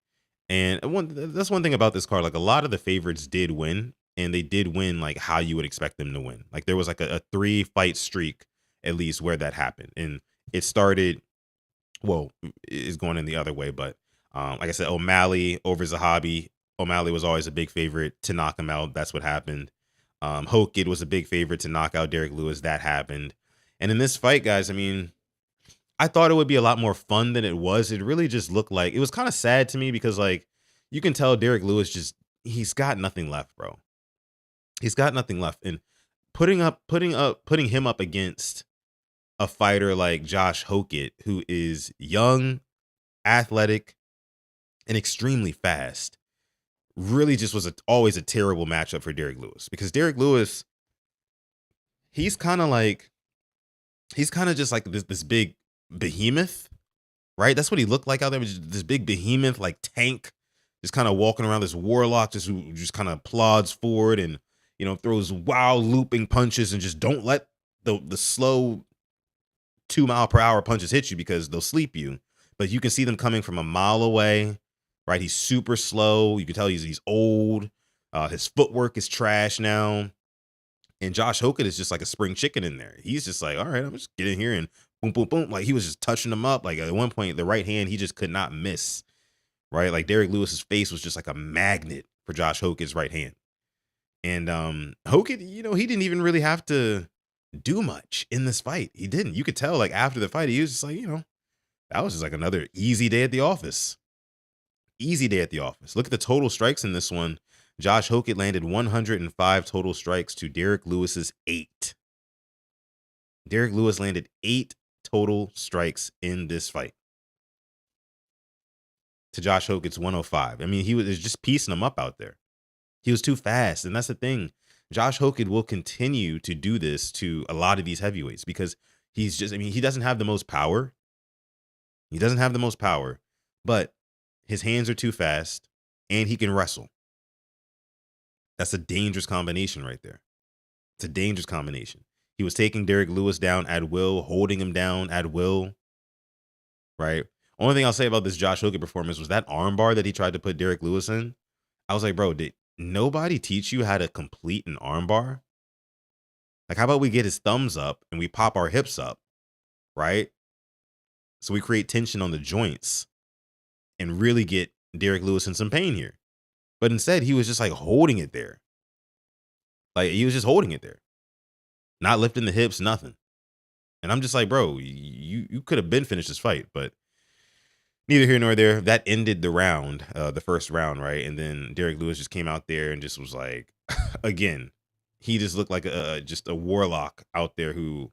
And that's one thing about this card. Like, a lot of the favorites did win, and they did win like how you would expect them to win. Like, there was like a 3-fight streak at least where that happened. And it started, well, it's going in the other way, but like I said, O'Malley over Zahabi. O'Malley was always a big favorite to knock him out. That's what happened. Hokit was a big favorite to knock out Derrick Lewis. That happened. And in this fight, guys, I mean, I thought it would be a lot more fun than it was. It really just looked like, it was kind of sad to me because, like, you can tell Derrick Lewis he's got nothing left, bro. He's got nothing left. And putting him up against a fighter like Josh Hokit, who is young, athletic, and extremely fast, really just was always a terrible matchup for Derrick Lewis, because Derrick Lewis, he's kind of just like this big behemoth, right? That's what he looked like out there, this big behemoth, like tank, just kind of walking around, this warlock, who just kind of plods forward and, throws wild looping punches and just don't let the slow 2-mile-per-hour punches hit you, because they'll sleep you. But you can see them coming from a mile away. Right, he's super slow. You can tell he's old. His footwork is trash now. And Josh Hokit is just like a spring chicken in there. He's just like, all right, I'm just get in here and boom, boom, boom. Like, he was just touching him up. Like, at one point, the right hand, he just could not miss. Right, like Derrick Lewis's face was just like a magnet for Josh Hokit's right hand. And Hokit, he didn't even really have to do much in this fight. He didn't. You could tell, like, after the fight, he was just like, that was just like another easy day at the office. Easy day at the office. Look at the total strikes in this one. Josh Hokit landed 105 total strikes to Derrick Lewis's 8. Derrick Lewis landed 8 total strikes in this fight to Josh Hokit's 105. I mean, he was just piecing him up out there. He was too fast. And that's the thing. Josh Hokit will continue to do this to a lot of these heavyweights, because he doesn't have the most power. He doesn't have the most power, but his hands are too fast and he can wrestle. That's a dangerous combination right there. It's a dangerous combination. He was taking Derrick Lewis down at will, holding him down at will, right? Only thing I'll say about this Josh Hokit performance was that armbar that he tried to put Derrick Lewis in. I was like, bro, did nobody teach you how to complete an armbar? Like, how about we get his thumbs up and we pop our hips up, right? So we create tension on the joints and really get Derrick Lewis in some pain here. But instead, he was just like holding it there. Like, he was just holding it there. Not lifting the hips, nothing. And I'm just like, bro, you could have been finished this fight, but neither here nor there. That ended the round, the first round, right? And then Derrick Lewis just came out there and just was like, again, he just looked like just a warlock out there who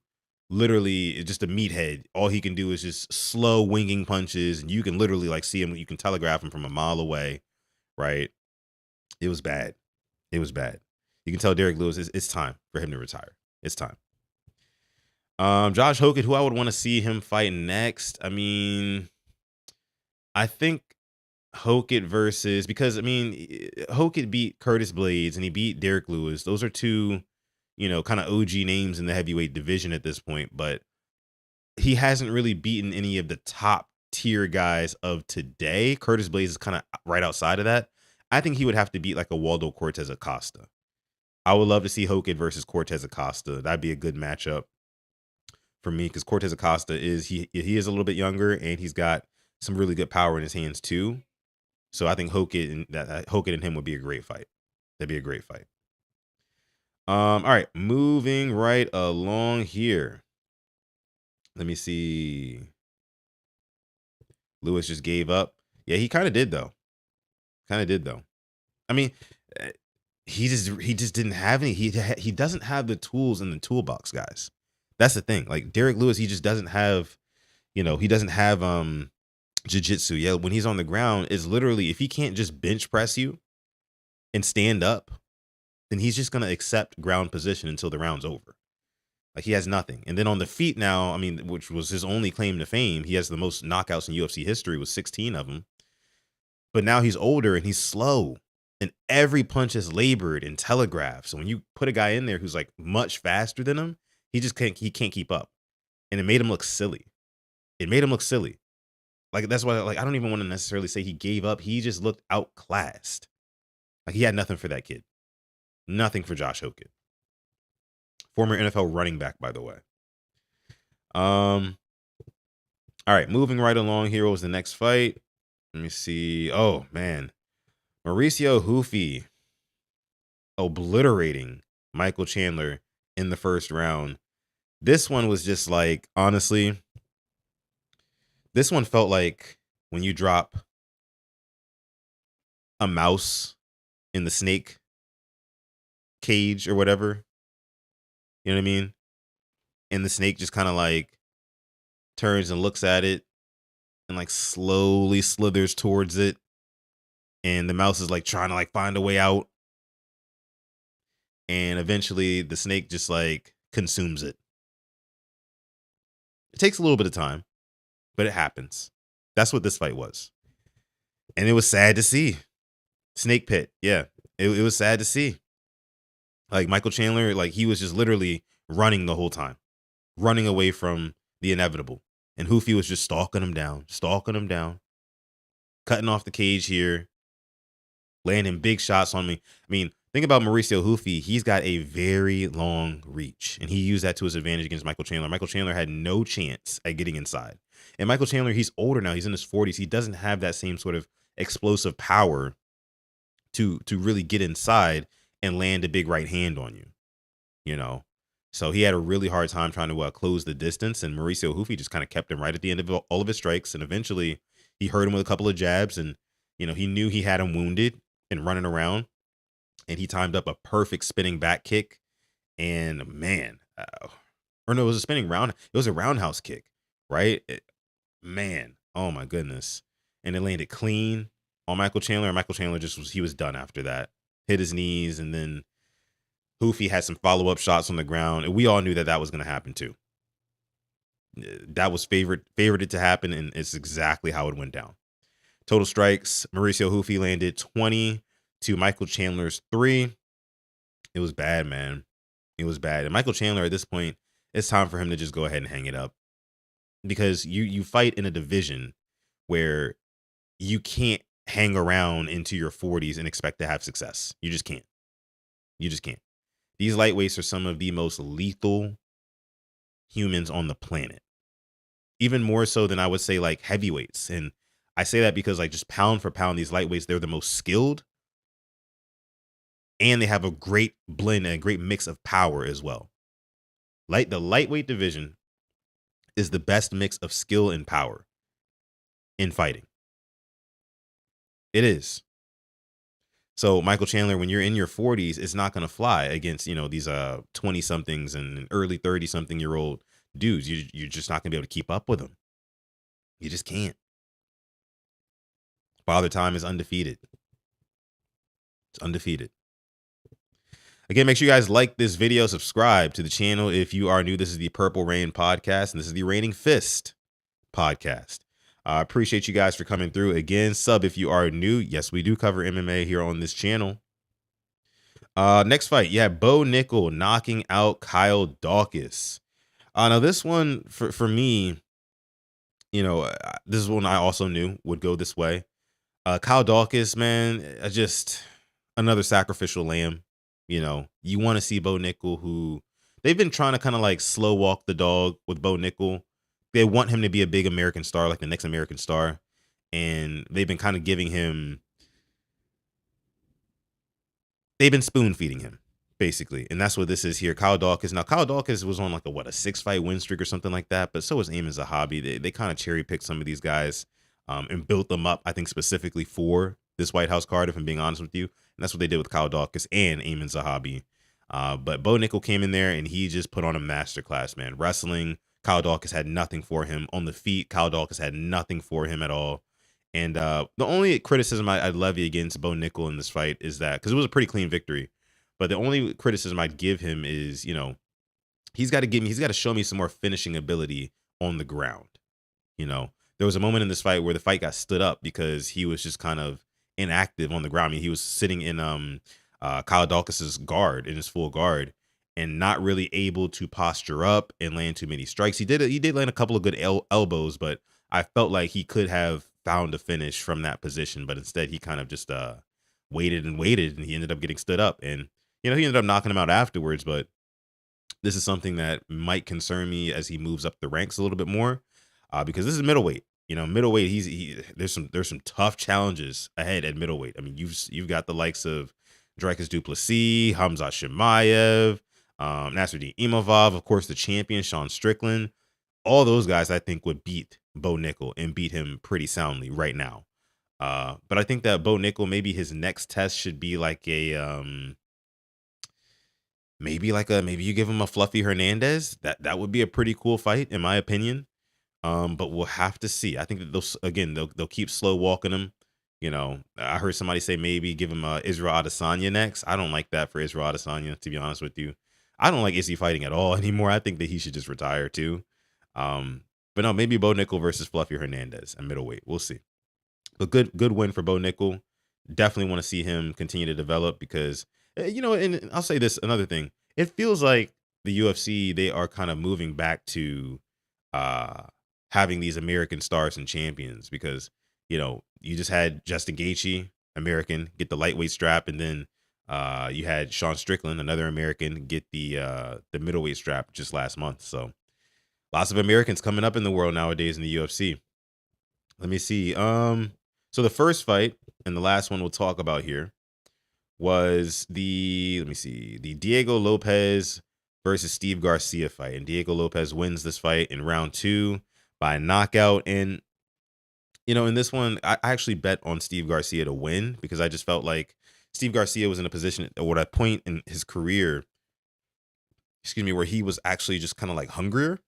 literally is just a meathead. All he can do is just slow winging punches, and you can literally like see him. You can telegraph him from a mile away, right? It was bad. It was bad. You can tell Derrick Lewis it's time for him to retire. It's time. Josh Hokit, who I would want to see him fight next. I mean, I think Hokit versus, because I mean, Hokit beat Curtis Blades and he beat Derrick Lewis. Those are two, kind of OG names in the heavyweight division at this point, but he hasn't really beaten any of the top tier guys of today. Curtis Blades is kind of right outside of that. I think he would have to beat like a Waldo Cortez Acosta. I would love to see Hokit versus Cortez Acosta. That'd be a good matchup for me, because Cortez Acosta he is a little bit younger and he's got some really good power in his hands too. So I think Hokit and him would be a great fight. That'd be a great fight. All right, moving right along here. Let me see. Lewis just gave up. Yeah, he kind of did though. I mean, he just didn't have any. He doesn't have the tools in the toolbox, guys. That's the thing. Like Derrick Lewis, he just doesn't have, he doesn't have jiu-jitsu. Yeah, when he's on the ground, is literally, if he can't just bench press you and stand up, then he's just gonna accept ground position until the round's over. Like, he has nothing. And then on the feet now, I mean, which was his only claim to fame, he has the most knockouts in UFC history with 16 of them. But now he's older and he's slow, and every punch is labored and telegraphed. So when you put a guy in there who's like much faster than him, he can't keep up. And it made him look silly. Like, that's why, like, I don't even want to necessarily say he gave up. He just looked outclassed. Like, he had nothing for that kid. Nothing for Josh Hokit. Former NFL running back, by the way. All right, moving right along here was the next fight. Let me see. Oh, man. Mauricio Ruffy obliterating Michael Chandler in the first round. This one was just like, honestly, this one felt like when you drop a mouse in the snake cage or whatever. You know what I mean? And the snake just kind of like turns and looks at it and like slowly slithers towards it. And the mouse is like trying to like find a way out. And eventually the snake just like consumes it. It takes a little bit of time, but it happens. That's what this fight was. And it was sad to see. Snake pit. Yeah. It was sad to see. Like, Michael Chandler, like, he was just literally running the whole time. Running away from the inevitable. And Ruffy was just stalking him down. Cutting off the cage here. Landing big shots on me. I mean, think about Mauricio Ruffy. He's got a very long reach. And he used that to his advantage against Michael Chandler. Michael Chandler had no chance at getting inside. And Michael Chandler, he's older now. He's in his 40s. He doesn't have that same sort of explosive power to really get inside and land a big right hand on you, So he had a really hard time trying to close the distance, and Mauricio Ruffy just kind of kept him right at the end of all of his strikes, and eventually he hurt him with a couple of jabs, and, he knew he had him wounded and running around, and he timed up a perfect spinning back kick, and man, or no, it was a spinning round. It was a roundhouse kick, right? Man, oh my goodness. And it landed clean on Michael Chandler, and Michael Chandler he was done after that. Hit his knees, and then Ruffy had some follow-up shots on the ground, and we all knew that was going to happen too. That was favored to happen, and it's exactly how it went down. Total strikes, Mauricio Ruffy landed 20 to Michael Chandler's 3. It was bad, man. It was bad. And Michael Chandler, at this point, it's time for him to just go ahead and hang it up, because you fight in a division where you can't hang around into your 40s and expect to have success. You just can't. You just can't. These lightweights are some of the most lethal humans on the planet, even more so than I would say like heavyweights. And I say that because like just pound for pound, these lightweights, they're the most skilled, and they have a great blend and a great mix of power as well. Like the lightweight division is the best mix of skill and power in fighting. It is. So Michael Chandler, when you're in your 40s, it's not going to fly against, these 20 somethings and early 30 something year old dudes. You're just not going to be able to keep up with them. You just can't. Father Time is undefeated. It's undefeated. Again, make sure you guys like this video, subscribe to the channel if you are new. This is the Purple Rain podcast, and this is the Reigning Fist podcast. I appreciate you guys for coming through. Again, sub if you are new. Yes, we do cover MMA here on this channel. Next fight, Bo Nickal knocking out Kyle Daukus. Now this one for me, this is one I also knew would go this way. Kyle Daukus, man, just another sacrificial lamb. You want to see Bo Nickal, who they've been trying to kind of like slow walk the dog with Bo Nickal. They want him to be a big American star, like the next American star. And they've been kind of giving him, they've been spoon feeding him, basically. And that's what this is here. Kyle Daukus. Now, Kyle Daukus was on like a 6-fight win streak or something like that. But so was Aiemann Zahabi. They kind of cherry picked some of these guys and built them up, I think, specifically for this White House card, if I'm being honest with you. And that's what they did with Kyle Daukus and Aiemann Zahabi. But Bo Nickal came in there and he just put on a masterclass, man. Wrestling, Kyle Daukus had nothing for him. On the feet, Kyle Daukus had nothing for him at all. And the only criticism I'd levy against Bo Nickal in this fight is that, because it was a pretty clean victory, but the only criticism I'd give him is, he's got to show me some more finishing ability on the ground. There was a moment in this fight where the fight got stood up because he was just kind of inactive on the ground. I mean, he was sitting in Kyle Daukus's guard, in his full guard, and not really able to posture up and land too many strikes. He did land a couple of good elbows, but I felt like he could have found a finish from that position, but instead he kind of just waited and he ended up getting stood up, and he ended up knocking him out afterwards. But this is something that might concern me as he moves up the ranks a little bit more, because this is middleweight. Middleweight, there's some tough challenges ahead at middleweight. I mean, you've got the likes of Dricus du Plessis, Hamzat Chimaev, Nasruddin Imavov, of course, the champion Sean Strickland. All those guys, I think, would beat Bo Nickal and beat him pretty soundly right now. But I think that Bo Nickal, maybe his next test should be like a maybe you give him a Fluffy Hernandez. That would be a pretty cool fight, in my opinion. But we'll have to see. I think that they'll keep slow walking him. I heard somebody say maybe give him Israel Adesanya next. I don't like that for Israel Adesanya, to be honest with you. I don't like Izzy fighting at all anymore. I think that he should just retire too. But no, maybe Bo Nickal versus Fluffy Hernandez at middleweight. We'll see. But good win for Bo Nickal. Definitely want to see him continue to develop, because and I'll say this, another thing. It feels like the UFC, they are kind of moving back to having these American stars and champions, because you just had Justin Gaethje, American, get the lightweight strap, and then you had Sean Strickland, another American, get the middleweight strap just last month. So lots of Americans coming up in the world nowadays in the UFC. Let me see. So the first fight and the last one we'll talk about here was the Diego Lopes versus Steve Garcia fight. And Diego Lopes wins this fight in round 2 by knockout. And in this one, I actually bet on Steve Garcia to win, because I just felt like Steve Garcia was in a position at a point in his career, where he was actually just kind of like hungrier.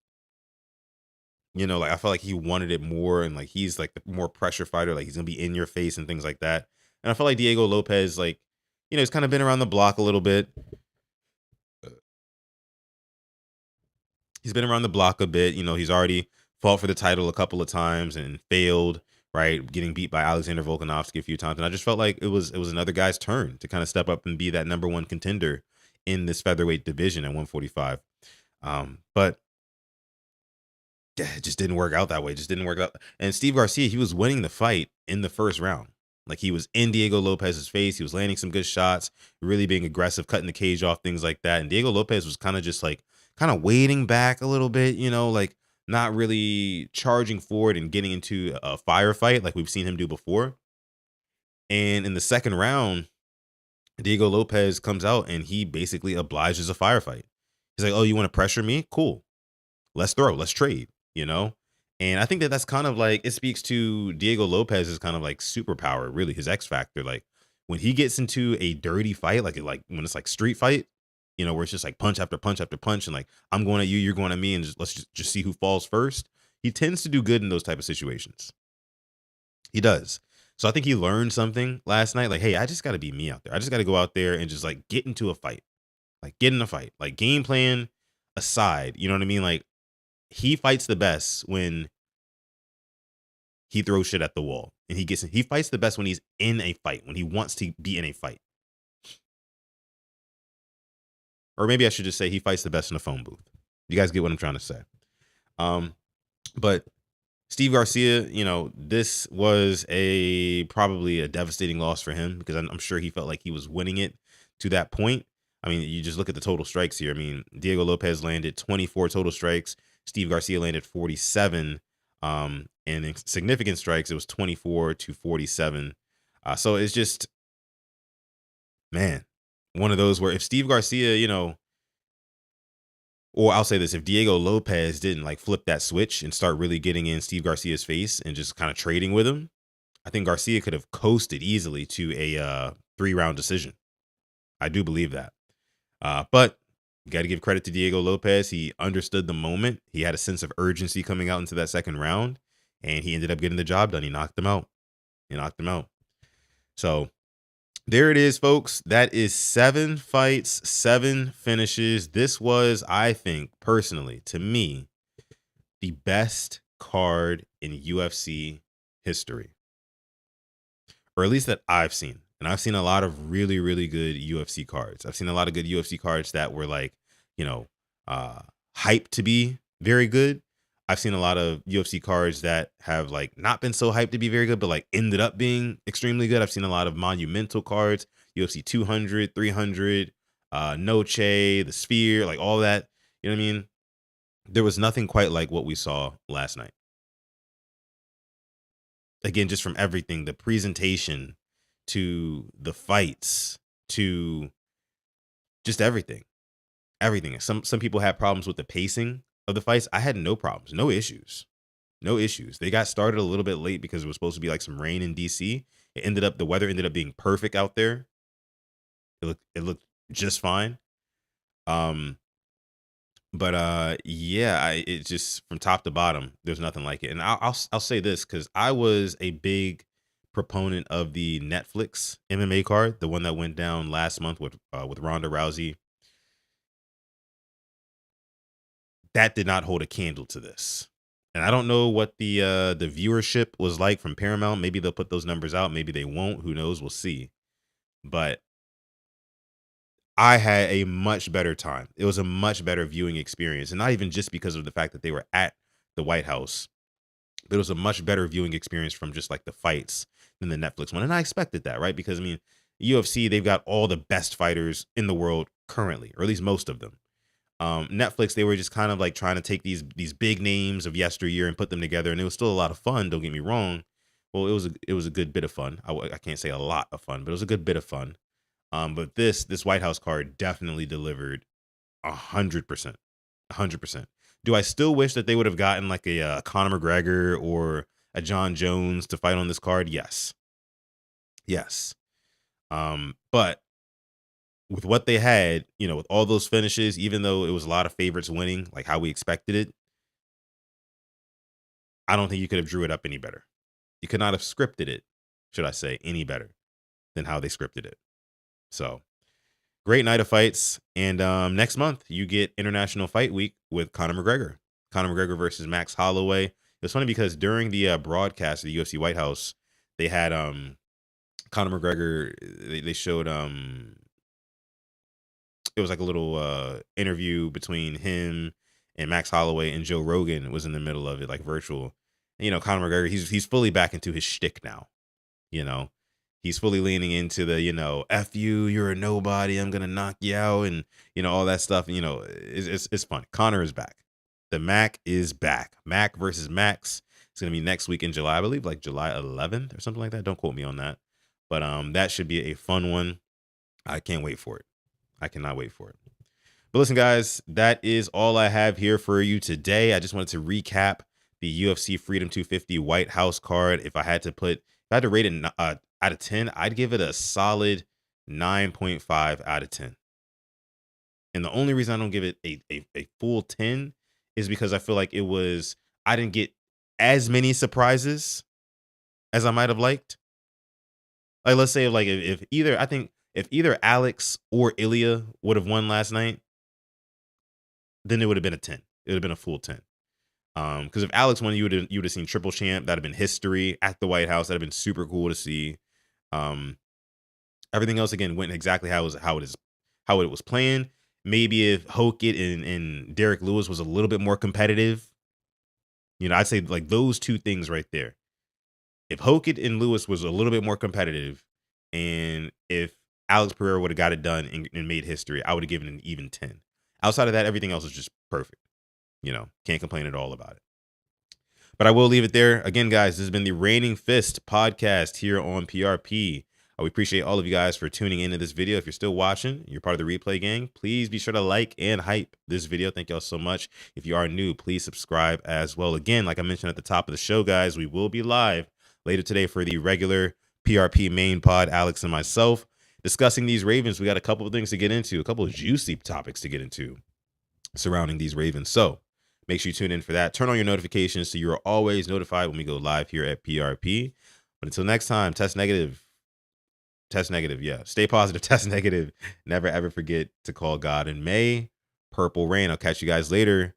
I felt like he wanted it more, and like he's like the more pressure fighter, like he's gonna be in your face and things like that. And I felt like Diego Lopes, like, he's kind of been around the block a little bit. he's been around the block a bit. He's already fought for the title a couple of times and failed, right? Getting beat by Alexander Volkanovski a few times. And I just felt like it was another guy's turn to kind of step up and be that number one contender in this featherweight division at 145. But yeah, it just didn't work out that way. Just didn't work out. And Steve Garcia, he was winning the fight in the first round. Like, he was in Diego Lopez's face. He was landing some good shots, really being aggressive, cutting the cage off, things like that. And Diego Lopez was kind of just like, kind of waiting back a little bit, like not really charging forward and getting into a firefight like we've seen him do before. And in the second round, Diego Lopez comes out and he basically obliges a firefight. He's like, oh, you want to pressure me? Cool. Let's throw, let's trade, you know? And I think that that's kind of like, it speaks to Diego Lopez's kind of like superpower, really, his X factor. Like, when he gets into a dirty fight, like when it's like street fight, where it's just like punch after punch after punch, and like, I'm going at you, you're going at me, and let's just see who falls first. He tends to do good in those type of situations. He does. So I think he learned something last night. Like, hey, I just got to be me out there. I just got to go out there and just like get into a fight, like get in a fight, like game plan aside. You know what I mean? Like, he fights the best when he throws shit at the wall, and he fights the best when he's in a fight, when he wants to be in a fight. Or maybe I should just say he fights the best in a phone booth. You guys get what I'm trying to say. But Steve Garcia, this was probably a devastating loss for him, because I'm sure he felt like he was winning it to that point. I mean, you just look at the total strikes here. I mean, Diego Lopez landed 24 total strikes. Steve Garcia landed 47. And in significant strikes, it was 24-47. So it's just, man, one of those where if Steve Garcia, or I'll say this, if Diego Lopez didn't like flip that switch and start really getting in Steve Garcia's face and just kind of trading with him, I think Garcia could have coasted easily to a 3-round decision. I do believe that. But you got to give credit to Diego Lopez. He understood the moment. He had a sense of urgency coming out into that second round, and he ended up getting the job done. He knocked him out. So there it is, folks. That is 7 fights, 7 finishes. This was, I think, personally, to me, the best card in UFC history, or at least that I've seen. And I've seen a lot of really, really good UFC cards. I've seen a lot of good UFC cards that were like, hyped to be very good. I've seen a lot of UFC cards that have like not been so hyped to be very good, but like ended up being extremely good. I've seen a lot of monumental cards, UFC 200, 300, Noche, the Sphere, like all that. You know what I mean? There was nothing quite like what we saw last night. Again, just from everything, the presentation to the fights to just everything. Some people had problems with the pacing of the fights. I had no problems, no issues. They got started a little bit late because it was supposed to be like some rain in DC. The weather ended up being perfect out there. It looked just fine. But yeah, it just from top to bottom, there's nothing like it. And I'll say this, because I was a big proponent of the Netflix MMA card, the one that went down last month with Ronda Rousey. That did not hold a candle to this. And I don't know what the viewership was like from Paramount. Maybe they'll put those numbers out. Maybe they won't. Who knows? We'll see. But I had a much better time. It was a much better viewing experience. And not even just because of the fact that they were at the White House, but it was a much better viewing experience from just like the fights than the Netflix one. And I expected that, right? Because I mean, UFC, they've got all the best fighters in the world currently, or at least most of them. Netflix, they were just kind of like trying to take these big names of yesteryear and put them together, and it was still a lot of fun. Don't get me wrong. Well, it was a good bit of fun. I can't say a lot of fun, but it was a good bit of fun. But this White House card definitely delivered 100%, 100%. Do I still wish that they would have gotten like a Conor McGregor or a John Jones to fight on this card? Yes. But with what they had, with all those finishes, even though it was a lot of favorites winning, like how we expected it, I don't think you could have drew it up any better. You could not have scripted it, should I say, any better than how they scripted it. So great night of fights. And next month, you get International Fight Week with Conor McGregor. Conor McGregor versus Max Holloway. It was funny because during the broadcast of the UFC White House, they had Conor McGregor. They showed it was like a little interview between him and Max Holloway, and Joe Rogan was in the middle of it, like virtual. And, you know, Conor McGregor, he's fully back into his shtick now. You know, he's fully leaning into the, you know, F you, you're a nobody, I'm gonna knock you out, and you know, all that stuff. You know, it's fun. Conor is back. The Mac is back. Mac versus Max. It's gonna be next week in July, I believe, like July 11th or something like that. Don't quote me on that. But that should be a fun one. I can't wait for it. I cannot wait for it. But listen, guys, that is all I have here for you today. I just wanted to recap the UFC Freedom 250 White House card. If I had to rate it out of 10, I'd give it a solid 9.5 out of 10. And the only reason I don't give it a full 10 is because I feel like I didn't get as many surprises as I might have liked. Like, let's say, like, if either Alex or Illia would have won last night, then it would have been a 10. It would have been a full 10. Because if Alex won, you would have seen triple champ. That'd have been history at the White House. That'd have been super cool to see. Everything else again went exactly how it was planned. Maybe if Hokit and Derrick Lewis was a little bit more competitive, you know, I'd say like those two things right there. If Hokit and Lewis was a little bit more competitive, and if Alex Pereira would have got it done and made history, I would have given it an even 10. Outside of that, everything else is just perfect. You know, can't complain at all about it. But I will leave it there. Again, guys, this has been the Reigning Fist podcast here on PRP. We appreciate all of you guys for tuning into this video. If you're still watching, you're part of the replay gang, please be sure to like and hype this video. Thank y'all so much. If you are new, please subscribe as well. Again, like I mentioned at the top of the show, guys, we will be live later today for the regular PRP main pod, Alex and myself, discussing these Ravens. We got a couple of things to get into, a couple of juicy topics to get into surrounding these Ravens. So make sure you tune in for that. Turn on your notifications so you're always notified when we go live here at PRP. But until next time, test negative. Test negative, yeah. Stay positive, test negative. Never, ever forget to call God. And may purple rain. I'll catch you guys later.